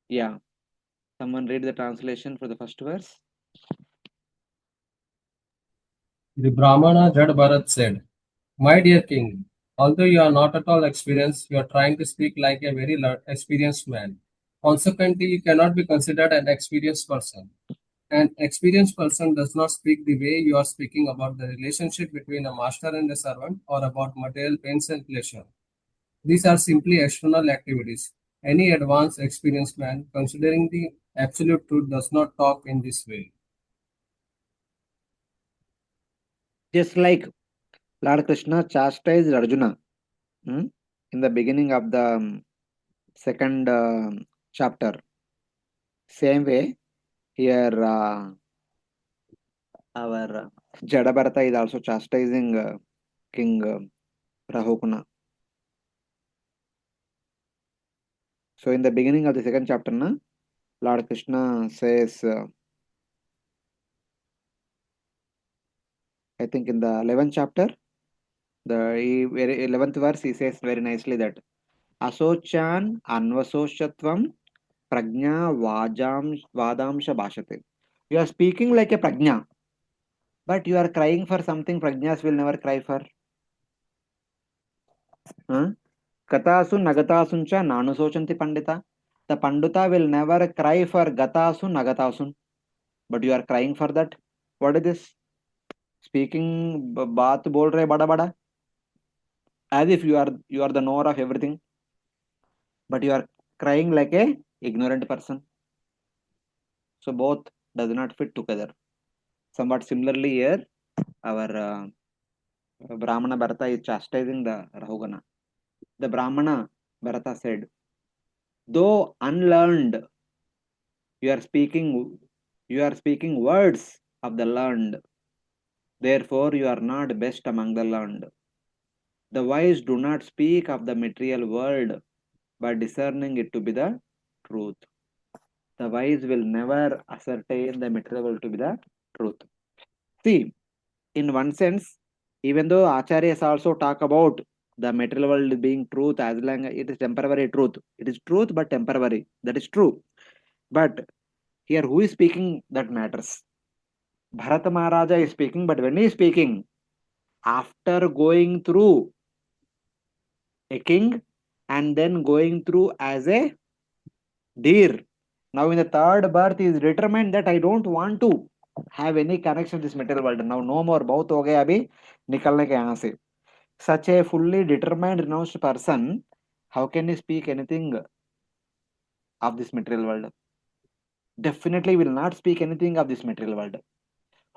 Yeah. Someone read the translation for the first verse. The Brahmana Jad Bharat said, "My dear king, although you are not at all experienced, you are trying to speak like a very experienced man. Consequently, you cannot be considered an experienced person. An experienced person does not speak the way you are speaking about the relationship between a master and a servant or about material pains and pleasure. These are simply external activities. Any advanced experienced man, considering the absolute truth, does not talk in this way." Just like Lord Krishna chastised Arjuna in the beginning of the second chapter. Same way, here our Jadabharata is also chastising King Rahugana. So in the beginning of the second chapter, Lord Krishna says, I think in the 11th chapter, the 11th verse, he says very nicely that Asochan Anvasoshatvam Prajna Vadamsha Bhashate. You are speaking like a Prajna, but you are crying for something Prajnas will never cry for. Gatasu Nagatasuncha Nanusochanti Pandita. The Pandita will never cry for Gatasu Nagatasun, but you are crying for that. What is this? Speaking baat bol rahe bada bada, as if you are the knower of everything, but you are crying like a ignorant person. So both does not fit together. Somewhat similarly here, our Brahmana Bharata is chastising the Rahugana. The Brahmana Bharata said, though unlearned, you are speaking words of the learned. Therefore, you are not best among the learned. The wise do not speak of the material world by discerning it to be the truth. The wise will never ascertain the material world to be the truth. See, in one sense, even though Acharyas also talk about the material world being truth as long as it is temporary truth. It is truth but temporary. That is true. But here who is speaking that matters. Bharata Maharaja is speaking, but when he is speaking, after going through a king, and then going through as a deer. Now in the third birth, he is determined that I don't want to have any connection to this material world. Now no more. बहुत हो गया अभी निकलने के यहाँ से. Such a fully determined, renounced person, how can he speak anything of this material world? Definitely will not speak anything of this material world.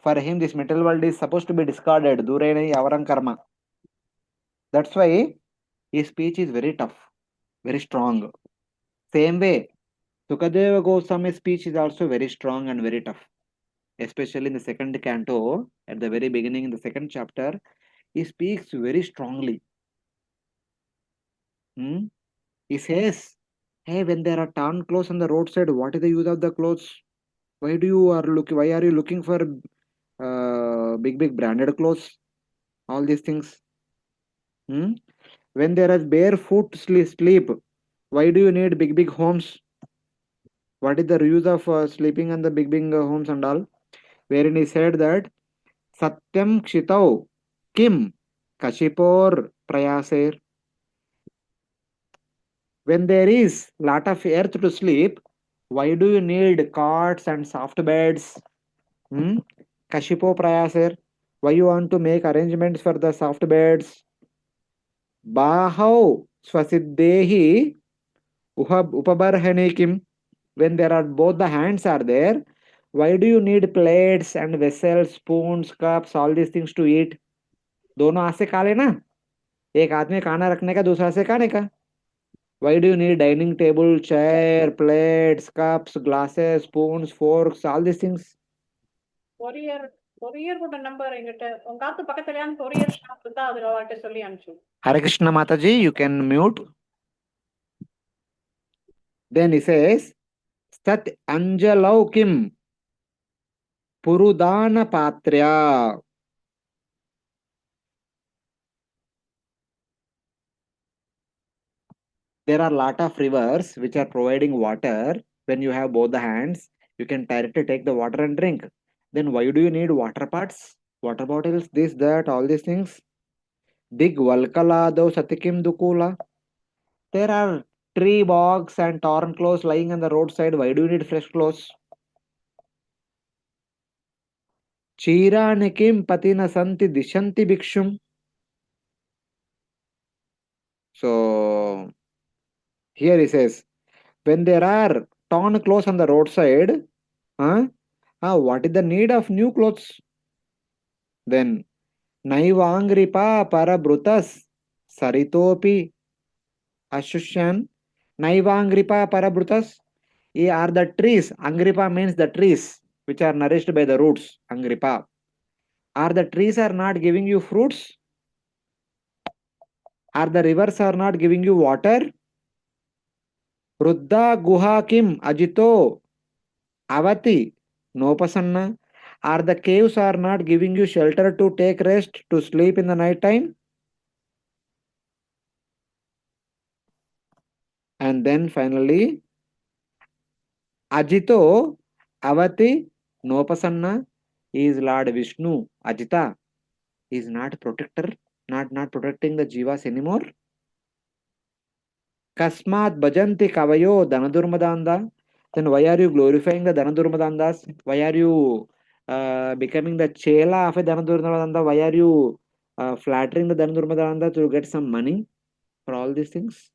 For him, this material world is supposed to be discarded. Durene avaram karma. That's why his speech is very tough, very strong. Same way, Sukadeva Goswami's speech is also very strong and very tough. Especially in the second canto, at the very beginning in the second chapter, he speaks very strongly. Hmm? He says, "Hey, when there are torn clothes on the roadside, what is the use of the clothes? Why are you looking for big branded clothes? All these things. Hmm? When there is barefoot sleep, why do you need big homes? What is the use of sleeping on the big homes and all?" Wherein he said that Satyam Kshitau Kim Kashipor Prayaser. When there is lot of earth to sleep, why do you need cots and soft beds? Hmm? Kashipo Prayaser. Why you want to make arrangements for the soft beds? Bahau Swasiddhehi Upabarhane Kim. When there are both the hands are there, why do you need plates and vessels, spoons, cups, all these things to eat? दोनों हाथ से खा लेना. एक हाथ में खाना रखने का, दूसरा हाथ से खाने का. Why do you need dining table, chair, plates, cups, glasses, spoons, forks, all these things? Courier கூட நம்பர் எங்கிட்ட உங்க காத்து பக்கத்துலயான்னு கொரியர் ஷாப் இருந்தா அதுல அவர்கிட்ட சொல்லி அனுப்பிச்சு. Hare Krishna Mataji, you can mute. Then he says, Stat Anjalau Kim Purudana Patrya. There are lot of rivers which are providing water. When you have both the hands, you can directly take the water and drink. Then why do you need water pots, water bottles, this, that, all these things? Dig Valkalado Satikim Dukula. There are tree bogs and torn clothes lying on the roadside. Why do you need fresh clothes? Chiranikim Patina Santi Dishanti Bhikshum. So here he says, when there are torn clothes on the roadside, what is the need of new clothes? Then Naivangripa Parabrutas Saritopi Ashushan. Naivangripa Parabrutas are the trees. Angripa means the trees which are nourished by the roots. Angripa. Are the trees are not giving you fruits? Are the rivers are not giving you water? Ruddha Guha Kim Ajito Avati Nopasanna. Are the caves are not giving you shelter to take rest, to sleep in the night time? And then finally, Ajito Avati Nopasanna is Lord Vishnu. Ajita is not protector, not protecting the jivas anymore. Kasmat Bhajanti Kavayo Danadurmadanda. Then why are you glorifying the Danadurmadandas? Why are you becoming the chela of a Danadurmadanda? Why are you flattering the Danadurmadanda to get some money for all these things?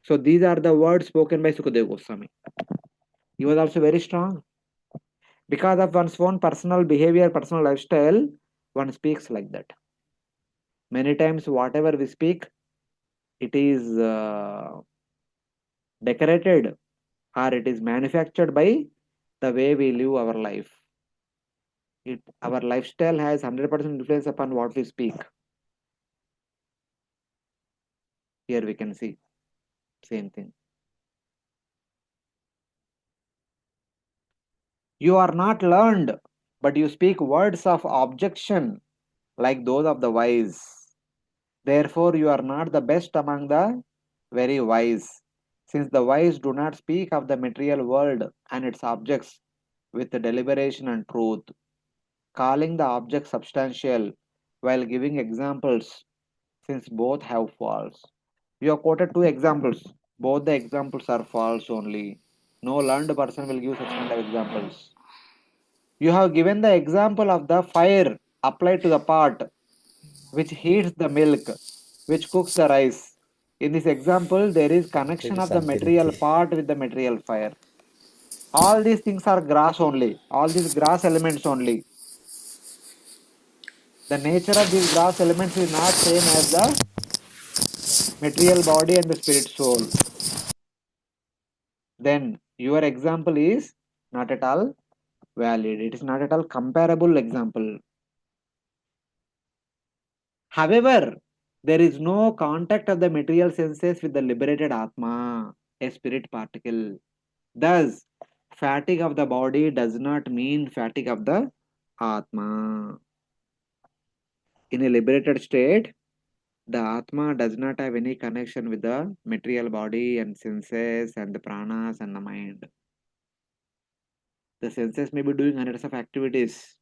So these are the words spoken by Sukadeva Goswami. He was also very strong. Because of one's own personal behavior, personal lifestyle, one speaks like that. Many times, whatever we speak, it is decorated or it is manufactured by the way we live our life. Our lifestyle has 100% influence upon what we speak. Here we can see same thing. You are not learned, but you speak words of objection like those of the wise. Therefore, you are not the best among the very wise, since the wise do not speak of the material world and its objects with deliberation and truth, calling the object substantial while giving examples since both have false. You have quoted two examples. Both the examples are false only. No learned person will give such kind of examples. You have given the example of the fire applied to the pot which heats the milk, which cooks the rice. In this example, there is connection of the material part with the material fire. All these things are grass only. All these grass elements only. The nature of these grass elements is not same as the material body and the spirit soul. Then your example is not at all valid. It is not at all comparable example. However, there is no contact of the material senses with the liberated Atma, a spirit particle. Thus, fatigue of the body does not mean fatigue of the Atma. In a liberated state, the Atma does not have any connection with the material body and senses and the pranas and the mind. The senses may be doing hundreds of activities,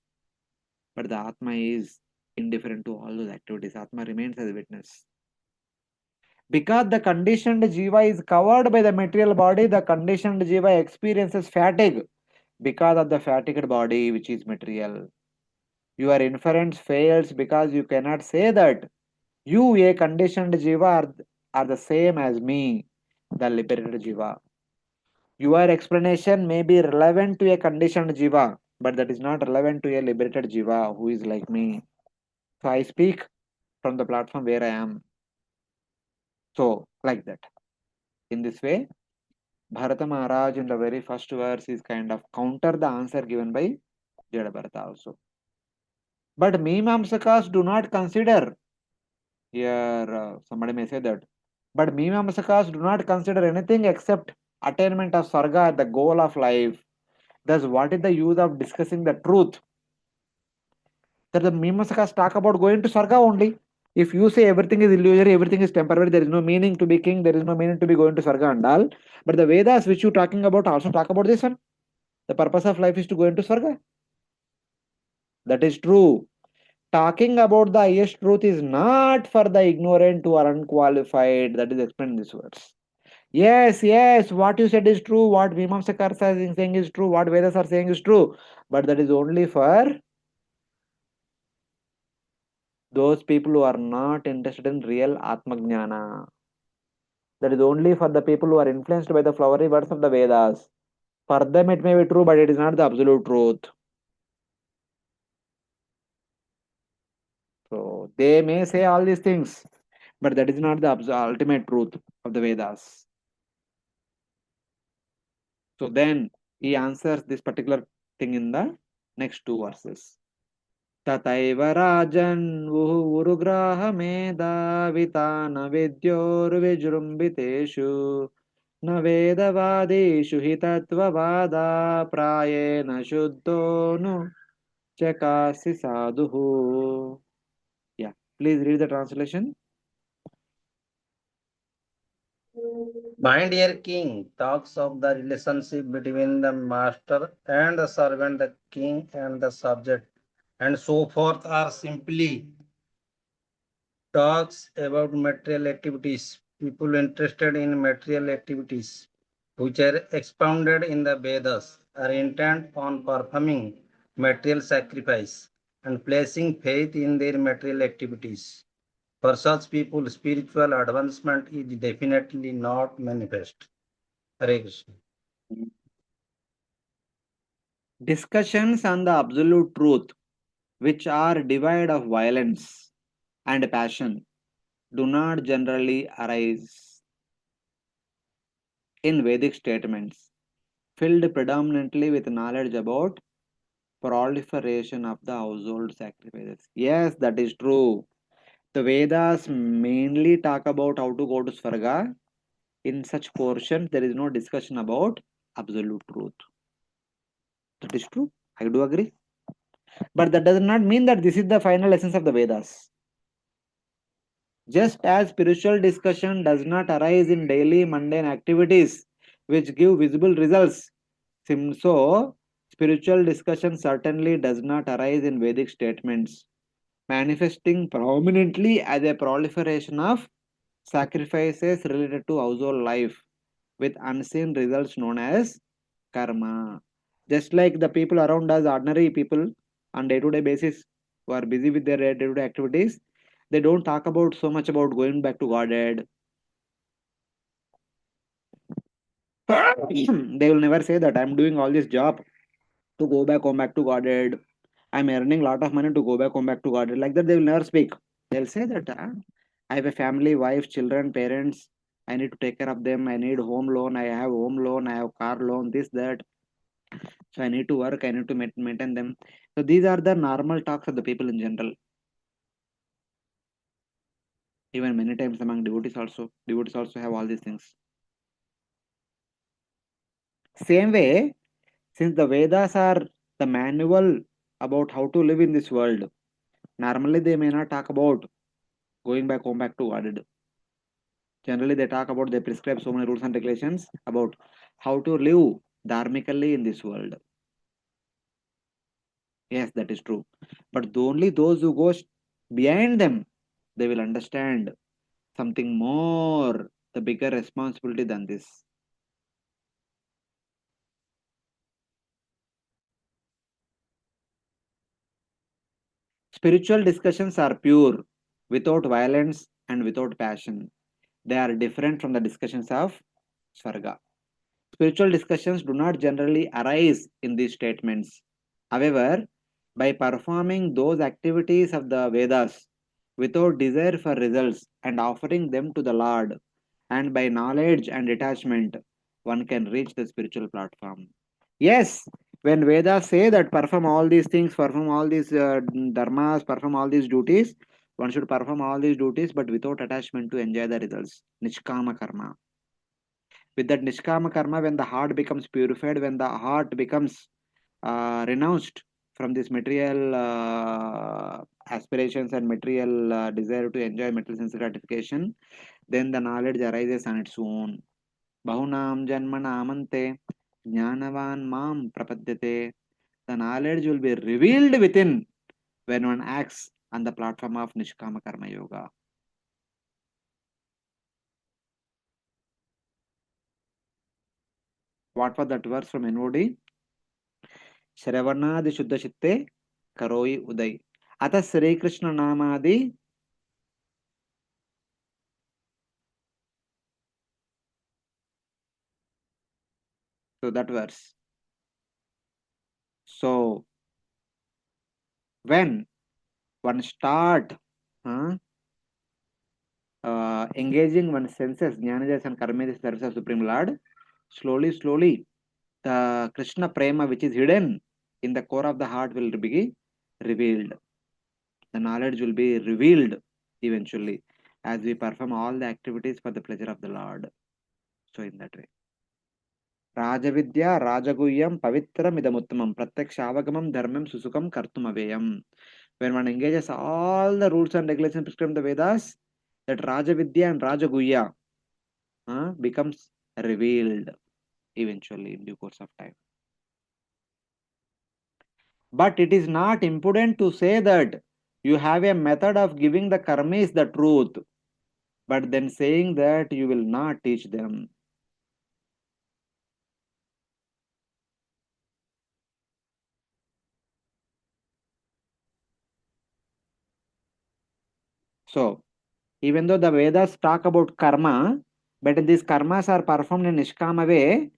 but the Atma is indifferent to all those activities. Atma remains as a witness. Because the conditioned jiva is covered by the material body, the conditioned jiva experiences fatigue because of the fatigued body, which is material. Your inference fails because you cannot say that you, a conditioned jiva, are the same as me, the liberated jiva. Your explanation may be relevant to a conditioned jiva, but that is not relevant to a liberated jiva who is like me. So I speak from the platform where I am. So, like that. In this way, Bharata Maharaj in the very first verse is kind of counter the answer given by Jada Bharata also. But Mimamsakas do not consider, here somebody may say that, but Mimamsakas do not consider anything except attainment of Sarga, the goal of life. Thus, what is the use of discussing the truth? That the Mimamsakas talk about going to Sarga only. If you say everything is illusory, everything is temporary, there is no meaning to be king, there is no meaning to be going to Sarga and all. But the Vedas which you talking about also talk about this one. The purpose of life is to go into Sarga. That is true. Talking about the highest truth is not for the ignorant or unqualified. That is explained in this verse. Yes, what you said is true. What Vimamsakars are saying is true. What Vedas are saying is true. But that is only for those people who are not interested in real Atmajnana. That is only for the people who are influenced by the flowery words of the Vedas. For them it may be true, but it is not the absolute truth. So they may say all these things, but that is not the ultimate truth of the Vedas. So then he answers this particular thing in the next two verses. Tataiva rajan urugraha meda vitana vidyor vijrumbiteshu na vedavadeshu hitatvavada prayena shuddhonu chakasi sadhuhu. Yeah, please read the translation. My dear king talks of the relationship between the master and the servant, the king and the subject, and so forth are simply talks about material activities. People interested in material activities, which are expounded in the Vedas, are intent on performing material sacrifice and placing faith in their material activities. For such people, spiritual advancement is definitely not manifest. Hare Krishna. Discussions on the absolute truth, which are devoid of violence and passion, do not generally arise in Vedic statements, filled predominantly with knowledge about proliferation of the household sacrifices. Yes, that is true. The Vedas mainly talk about how to go to Svarga. In such portions, there is no discussion about absolute truth. That is true. I do agree. But that does not mean that this is the final essence of the Vedas. Just as spiritual discussion does not arise in daily mundane activities which give visible results, so spiritual discussion certainly does not arise in Vedic statements manifesting prominently as a proliferation of sacrifices related to household life with unseen results known as karma. Just like the people around us, ordinary people on day-to-day basis who are busy with their day-to-day activities, they don't talk about so much about going back to Godhead. They will never say that I'm doing all this job to go back home back to Godhead. I'm earning a lot of money to go back home back to Godhead. Like that, they will never speak. They'll say that I have a family, wife, children, parents. I need to take care of them. I need home loan. I have home loan. I have car loan. This that. So I need to work. I need to maintain them. So these are the normal talks of the people in general. Even many times among devotees also have all these things. Same way, since the Vedas are the manual about how to live in this world, normally they may not talk about going back home back to Godhead. Generally, they prescribe so many rules and regulations about how to live dharmically in this world. Yes, that is true. But only those who go behind them, they will understand something more, the bigger responsibility than this. Spiritual discussions are pure, without violence and without passion. They are different from the discussions of Swarga. Spiritual discussions do not generally arise in these statements. However, by performing those activities of the Vedas without desire for results and offering them to the Lord, and by knowledge and detachment, one can reach the spiritual platform. Yes, when Vedas say that perform all these things, perform all these dharmas, perform all these duties, one should perform all these duties but without attachment to enjoy the results. Nishkama karma. With that nishkama karma, when the heart becomes purified, when the heart becomes renounced from this material aspirations and material desire to enjoy material sense gratification, then the knowledge arises on its own. Bahunam janmanamante jnanavan mam prapadyate. The knowledge will be revealed within when one acts on the platform of Nishkama Karma Yoga. What was that verse from NOD? Shravanadi Shuddha Chitte Karoi Uday. Ata Sri Krishna Namadi. So that verse. So when one start engaging one's senses, jnanajas and karmajas, service of Supreme Lord, slowly, the Krishna Prema which is hidden in the core of the heart will be revealed. The knowledge will be revealed eventually as we perform all the activities for the pleasure of the Lord. So in that way. Rajavidya, Rajaguhyam, Pavitram Idamuttamam, Pratyakshavagamam, Dharmam, Susukam, Kartumaveyam. When one engages all the rules and regulations prescribed in the Vedas, that Rajavidya and Rajaguhya becomes revealed eventually in due course of time. But it is not imprudent to say that you have a method of giving the karma is the truth, but then saying that you will not teach them. So, even though the Vedas talk about karma, but these karmas are performed in Nishkama way,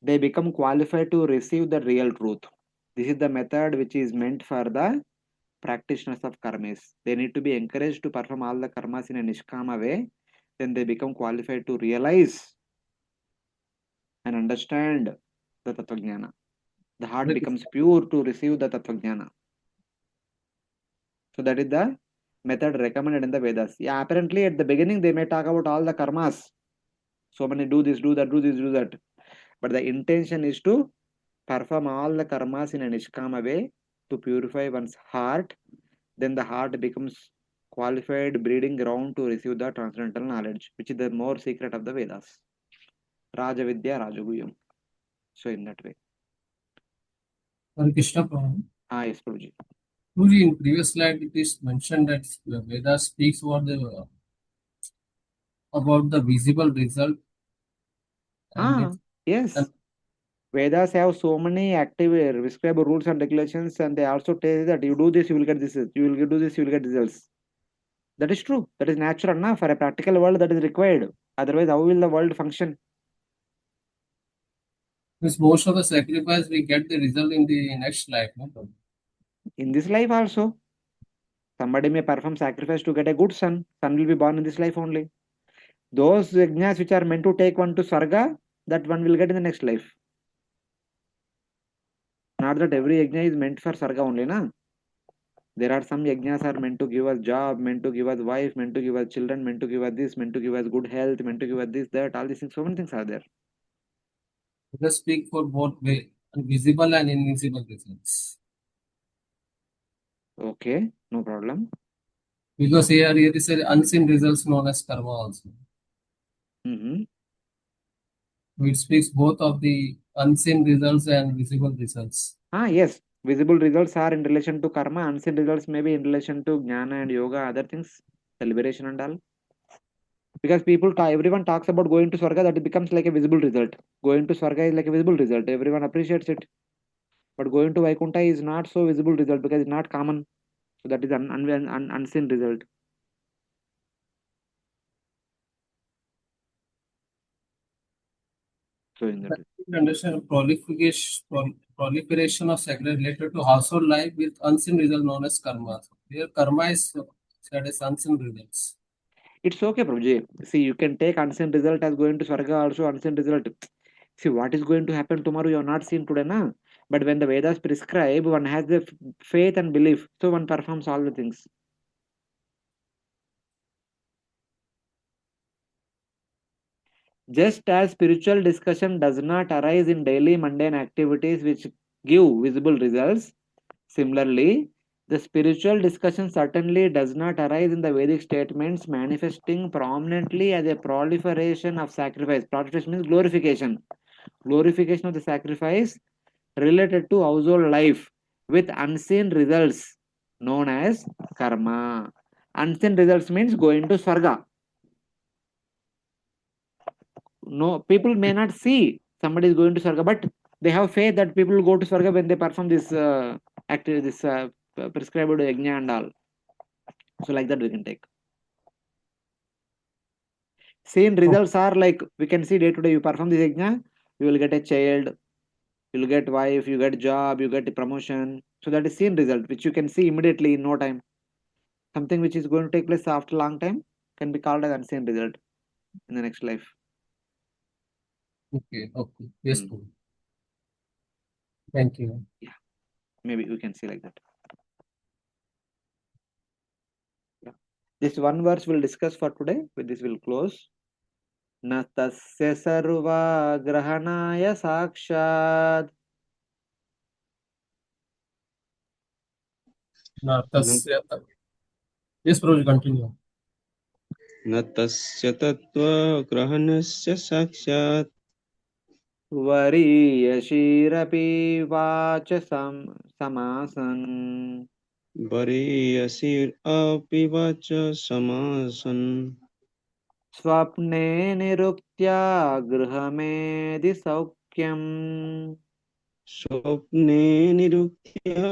they become qualified to receive the real truth. This is the method which is meant for the practitioners of karmas. They need to be encouraged to perform all the karmas in a Nishkama way, then they become qualified to realize and understand the Tattvajnana. The heart becomes pure to receive the Tattvajnana. So that is the method recommended in the Vedas. Yeah, apparently at the beginning they may talk about all the karmas. So many do this, do that, do this, do that. But the intention is to perform all the karmas in a nishkama way to purify one's heart. Then the heart becomes qualified breeding ground to receive the transcendental knowledge, which is the more secret of the Vedas. Rajavidya, Rajaguyam. So in that way. Hare Krishna Prabhu. Yes, Prabhuji. Guruji, in previous slide, it is mentioned that Veda speaks about the visible result, and Ah, yes. and Vedas have so many active prescribed rules and regulations, and they also tell you that you do this, you will get this. You will do this, you will get results. That is true. That is natural, na? For a practical world, that is required. Otherwise, how will the world function? with most of the sacrifice, we get the result in the next life. No? In this life also, somebody may perform sacrifice to get a good son. Son will be born in this life only. Those yajnas which are meant to take one to Sarga, that one will get in the next life. Not that every yajna is meant for Sarga only, na? There are some yajnas are meant to give us job, meant to give us wife, meant to give us children, meant to give us this, meant to give us good health, meant to give us this, that, all these things. So many things are there. Let speak for both way, visible and invisible results. Okay, no problem. Because here is unseen results known as karma also. Mm-hmm. It speaks both of the unseen results and visible results. Yes. Visible results are in relation to karma. Unseen results may be in relation to jnana and yoga, other things, liberation and all. Because everyone talks about going to Swarga, that it becomes like a visible result. Going to Swarga is like a visible result. Everyone appreciates it. But going to Vaikuntha is not so visible result because it's not common. So that is an unseen result. So in that. Understand proliferation of sacred related to household life with unseen result known as karma. Here karma is said as unseen results. It's okay, Prabhuji. See, you can take unseen result as going to Swarga also unseen result. See, what is going to happen tomorrow, you are not seen today, na? But when the Vedas prescribe, one has the faith and belief. So one performs all the things. Just as spiritual discussion does not arise in daily mundane activities which give visible results, similarly, the spiritual discussion certainly does not arise in the Vedic statements manifesting prominently as a proliferation of sacrifice. Proliferation means glorification. Glorification of the sacrifice related to household life with unseen results known as karma. Unseen results means going to Swarga. No, people may not see somebody is going to Swarga, but they have faith that people will go to Swarga when they perform this this prescribed yajna and all. So like that we can take. Seen results are like we can see day to day. You perform this yajna, you will get a child, you will get wife, you get job, you get a promotion. So that is seen result which you can see immediately in no time. Something which is going to take place after a long time can be called as unseen result in the next life. Okay, okay. Yes, Hmm. Guru. Thank you. Yeah, maybe we can see like that. Yeah. This one verse we'll discuss for today. With this we'll close. न तस्य सर्वाग्रहणाय साक्षात् Yes, Prabhu, continue. न तस्य तत्त्वग्रहणस्य साक्षात् वरीयशीरपि watch समासन् वरीयसीरपि watch समासन् स्वप्ने निरुक्त्या गृहमेधि सौख्यम् स्वप्ने निरुक्त्या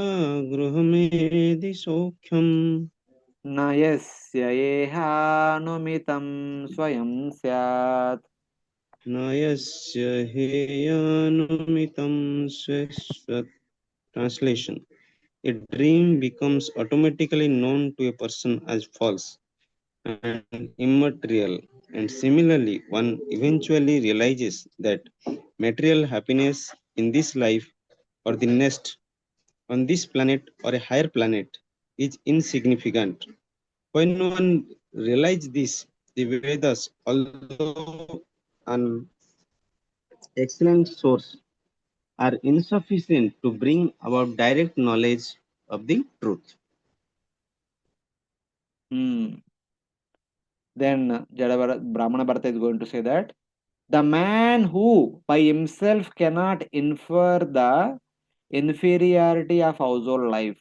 गृहमेधि सौख्यम् न यस्य येहानुमितं स्वयं स्यात् न यस्य हेयानुमितं स्वेष्वत्. Translation: a dream becomes automatically known to a person as false and immaterial, and similarly, one eventually realizes that material happiness in this life or the next, on this planet or a higher planet, is insignificant. When one realizes this, the Vedas, although an excellent source, are insufficient to bring about direct knowledge of the truth. Then Brahmana Bharata is going to say that the man who by himself cannot infer the inferiority of household life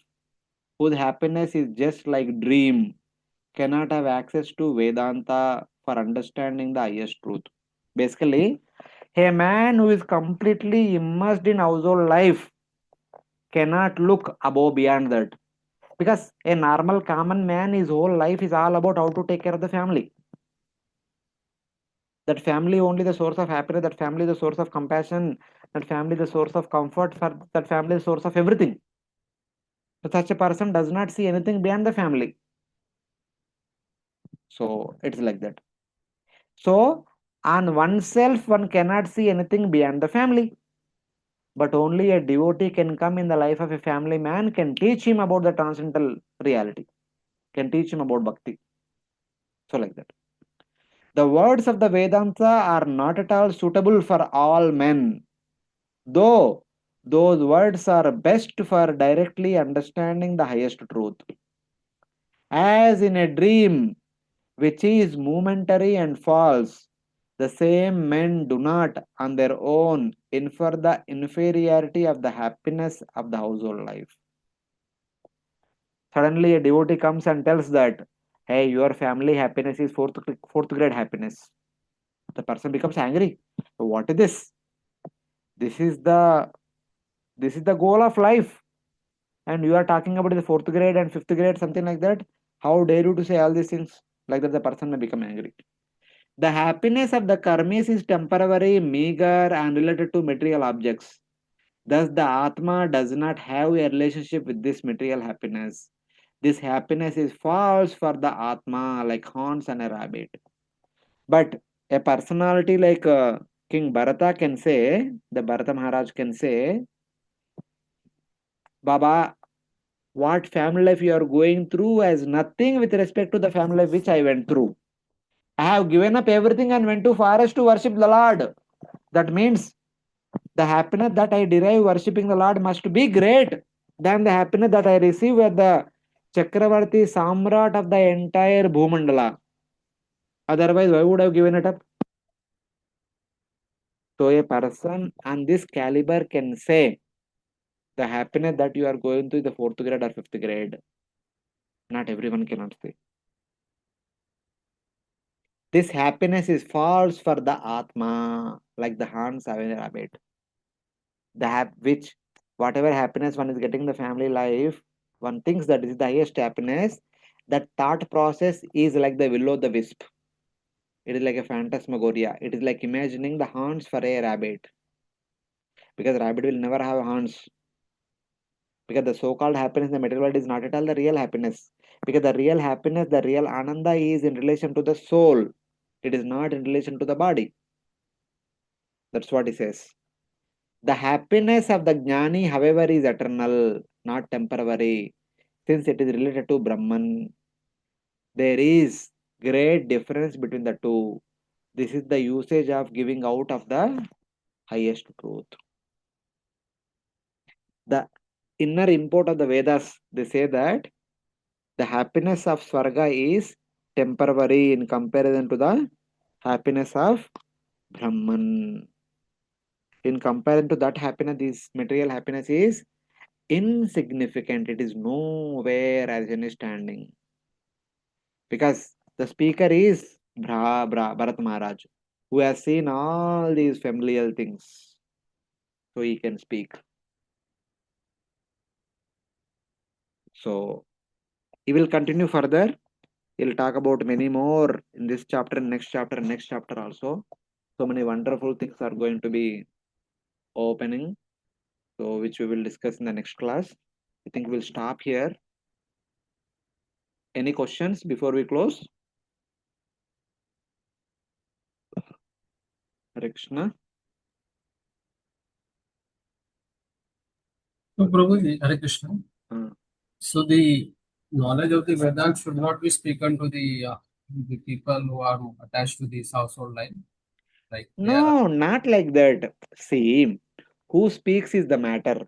whose happiness is just like dream, cannot have access to Vedanta for understanding the highest truth. Basically, a man who is completely immersed in household life cannot look above beyond that. Because a normal common man, his whole life is all about how to take care of the family. That family only the source of happiness, that family the source of compassion, that family the source of comfort, for that family the source of everything. But such a person does not see anything beyond the family. So it's like that. So on oneself, one cannot see anything beyond the family. But only a devotee can come in the life of a family man, can teach him about the transcendental reality, can teach him about bhakti. So like that. The words of the Vedanta are not at all suitable for all men, though those words are best for directly understanding the highest truth. As in a dream, which is momentary and false, the same men do not on their own infer the inferiority of the happiness of the household life. Suddenly, a devotee comes and tells that, hey, your family happiness is fourth grade happiness. The person becomes angry. What is this? This is the this is the goal of life. And you are talking about the fourth grade and fifth grade, something like that. How dare you to say all these things? Like that, the person may become angry. The happiness of the karmis is temporary, meager, and related to material objects. Thus, the Atma does not have a relationship with this material happiness. This happiness is false for the Atma, like horns and a rabbit. But a personality like King Bharata can say, the Bharata Maharaj can say, Baba, what family life you are going through has nothing with respect to the family life which I went through. I have given up everything and went to forest to worship the Lord. That means the happiness that I derive worshipping the Lord must be great than the happiness that I receive with the Chakravarti Samrat of the entire Bhumandala. Otherwise, why would I have given it up? So a person on this caliber can say the happiness that you are going through the fourth grade or fifth grade. Not everyone cannot say. This happiness is false for the Atma, like the Hans having a rabbit. Which whatever happiness one is getting in the family life, one thinks that is the highest happiness. That thought process is like the will o' the wisp. It is like a phantasmagoria. It is like imagining the horns for a rabbit. Because rabbit will never have horns. Because the so-called happiness in the material world is not at all the real happiness. Because the real happiness, the real ananda is in relation to the soul. It is not in relation to the body. That's what he says. The happiness of the jnani, however, is eternal, not temporary. Since it is related to Brahman, there is great difference between the two. This is the usage of giving out of the highest truth. The inner import of the Vedas, they say that the happiness of Swarga is temporary in comparison to the happiness of Brahman. In comparison to that happiness, this material happiness is insignificant. It is nowhere as any standing. Because the speaker is Bharat Maharaj, who has seen all these familial things. So he can speak. So he will continue further. He'll talk about many more in this chapter, next chapter, next chapter also. So many wonderful things are going to be opening. So which we will discuss in the next class. I think we'll stop here. Any questions before we close? Hare Krishna. So, Prabhu, Hare Krishna. Uh, So, the knowledge of the Vedanta should not be spoken to the people who are attached to this household life. Like they are. no, not like that. See, who speaks is the matter.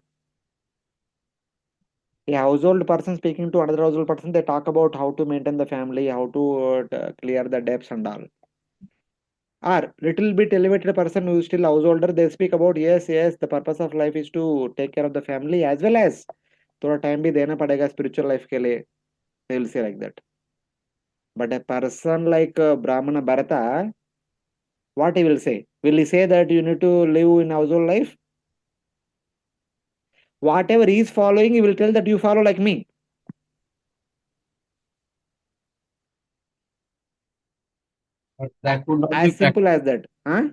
A household person speaking to another household person, they talk about how to maintain the family, how to clear the debts and all. Or little bit elevated person who is still householder, they speak about yes, the purpose of life is to take care of the family as well as थोड़ा time भी देना पड़ेगा spiritual life के लिए, they will say like that. But a person like Brahmana Bharata, what he will say? Will he say that you need to live in household life? Whatever he is following, he will tell that you follow like me. But that would not be As simple as that. Huh?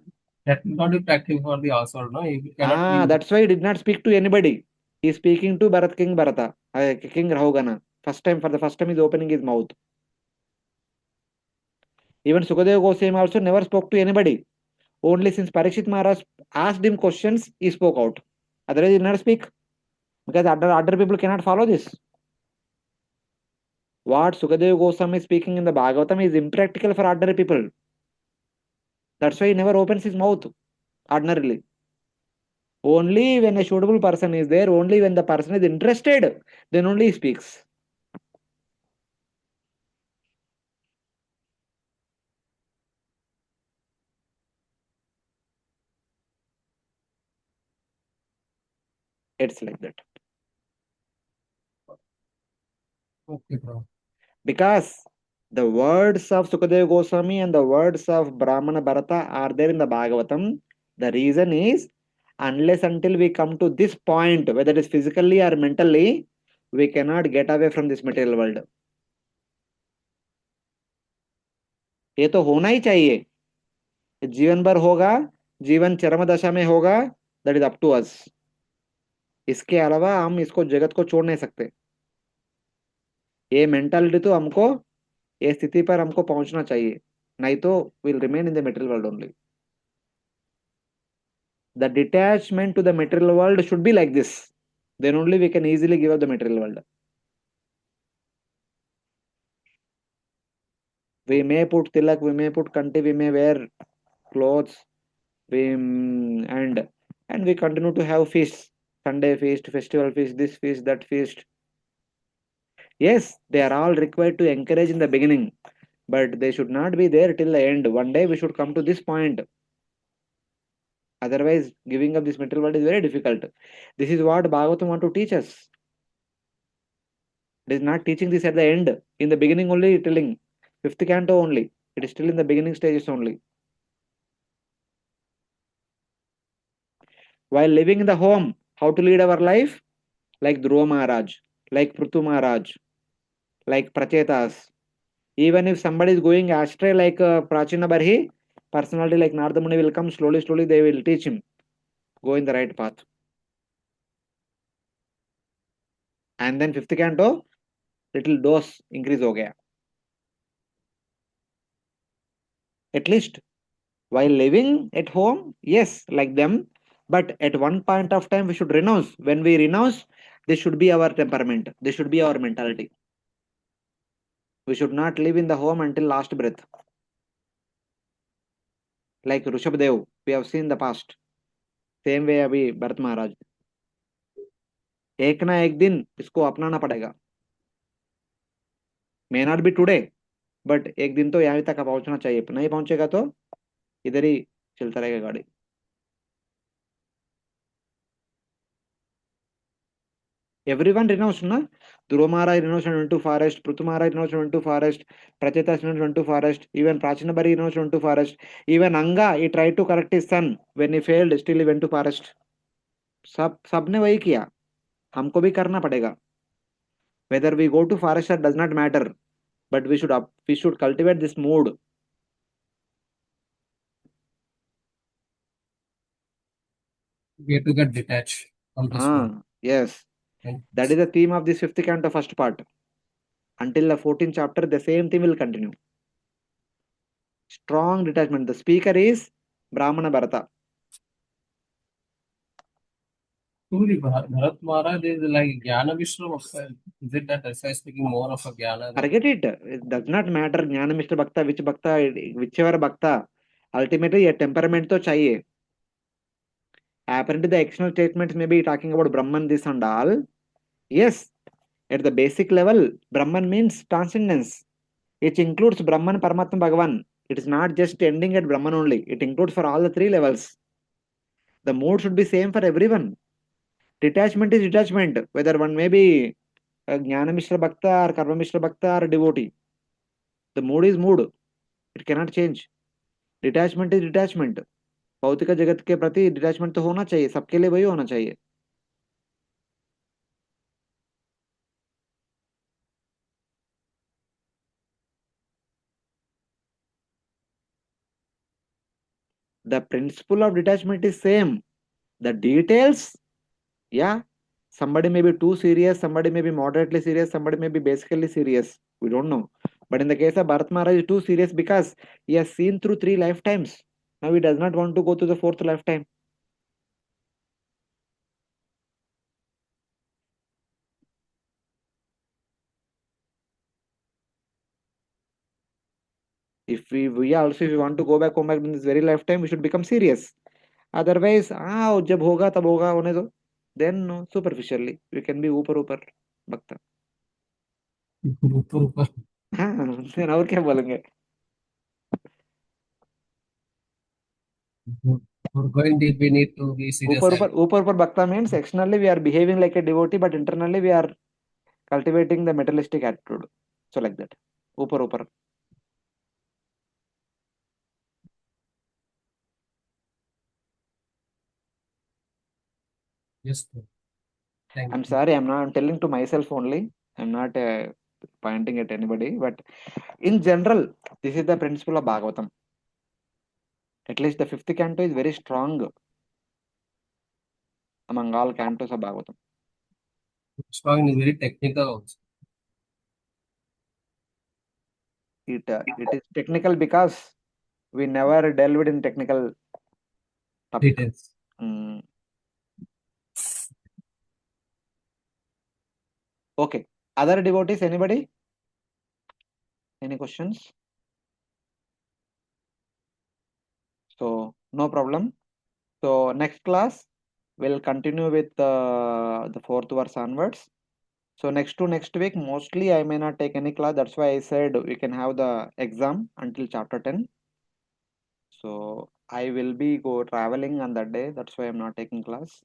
that would not be practical for the household, no? You cannot be. That's why he did not speak to anybody. He is speaking to King Bharata, King Rahugana. For the first time, he is opening his mouth. Even Sukadeva Goswami also never spoke to anybody. Only since Parikshit Maharaj asked him questions, he spoke out. Otherwise, he did not speak because other people cannot follow this. What Sukadeva Goswami is speaking in the Bhagavatam is impractical for ordinary people. That's why he never opens his mouth ordinarily. Only when a suitable person is there, only when the person is interested, then only he speaks. It's like that. Okay, bro. Because the words of Sukadeva Goswami and the words of Brahmana Bharata are there in the Bhagavatam. The reason is, unless until we come to this point, whether it is physically or mentally, we cannot get away from this material world. ये तो होना ही चाहिए, जीवन भर होगा, जीवन चरम दशा में होगा, that is up to us. इसके अलावा हम इसको जगत को छोड़ नहीं सकते. ये मेंटालिटी तो हमको, ये स्थिति पर हमको पहुंचना चाहिए, नहीं तो will remain in the material world only. The detachment to the material world should be like this. Then only we can easily give up the material world. We may put tilak, we may put kanti, we may wear clothes, and we continue to have feasts, Sunday feast, festival feast, this feast, that feast. Yes, they are all required to encourage in the beginning, but they should not be there till the end. One day we should come to this point. Otherwise, giving up this material world is very difficult. This is what Bhagavatam want to teach us. It is not teaching this at the end. In the beginning only telling. Fifth canto only. It is still in the beginning stages only. While living in the home, how to lead our life? Like Dhruva Maharaj, like Prithu Maharaj, like Prachetas. Even if somebody is going astray like Prachina Barhi, personality like Narada Muni will come slowly, slowly they will teach him. Go in the right path. And then fifth canto, little dose increase ho gaya. At least while living at home, yes, like them, but at one point of time we should renounce. When we renounce, this should be our temperament, this should be our mentality. We should not live in the home until last breath. Like Rishabdev, we have seen the past. Same way अभी भरत महाराज. एक ना एक दिन इसको अपनाना पड़ेगा. May not be today, but एक दिन तो यहाँ तक पहुंचना चाहिए. नहीं पहुंचेगा तो इधर ही चलता रहेगा गाड़ी. Everyone renounced, na? Dhruva Maharaj renounced and went to forest. Prithu Maharaj renounced and went to forest. Prachetas renounced and went to forest. Even Prachinabari renounced and went to forest. Even Anga, he tried to correct his son. When he failed, still he went to forest. सबने वही किया. हमको भी करना पड़ेगा. Whether we go to forest or does not matter, but we should cultivate this mood. We have to get detached from this world. Yes. And That is the theme of this fifth canto first part. Until the 14th chapter, the same theme will continue. Strong detachment. The speaker is Brahmana Bharata. truly, Bharat Maharaj is like Jnana Vishnu Bhakta. Is it that Asa is speaking more of a Jnana? Forget it. It does not matter Jnana Mr. Bhakta, whichever Bhakta. Ultimately, a temperament to chahiye. Apparently, the external statements may be talking about Brahman, this and all. Yes, at the basic level, Brahman means transcendence. It includes Brahman, Paramatma, Bhagavan. It is not just ending at Brahman only. It includes for all the three levels. The mood should be same for everyone. Detachment is detachment, whether one may be a Jnana Mishra Bhakta or Karma Mishra Bhakta or a devotee. The mood is mood. It cannot change. Detachment is detachment. भौतिक जगत के प्रति detachment तो होना चाहिए, सबके लिए वही होना चाहिए. The principle of detachment is same. The details, yeah, somebody may be too serious, somebody may be moderately serious, somebody may be basically serious. We don't know. But in the case of Bharat Maharaj, is too serious because he has seen through 3 lifetimes. Now he does not want to go to the 4th lifetime. If we also if we want to go back in this very lifetime, we should become serious. Otherwise, जब होगा तब होगा होने दो. Then no, superficially we can be ऊपर ऊपर भक्त. ऊपर ऊपर हाँ, then और क्या बोलेंगे. for going deep, we need to be serious and ऊपर ऊपर भक्ता means externally we are behaving like a devotee, but internally we are cultivating the materialistic attitude. So like that. ऊपर ऊपर. yes, thank I'm you. sorry, I'm telling to myself only. I'm not pointing at anybody, but in general, this is the principle of Bhagavatam. At least the 5th canto is very strong among all cantos of Bhagavatam. Strong is very technical also. It is technical because we never delved in technical topic. Details. Mm. Okay. Other devotees, anybody? Any questions? So no problem. So next class we'll continue with the 4th verse onwards. So next week, mostly I may not take any class. That's why I said we can have the exam until chapter 10. So I will be traveling on that day. That's why I'm not taking class.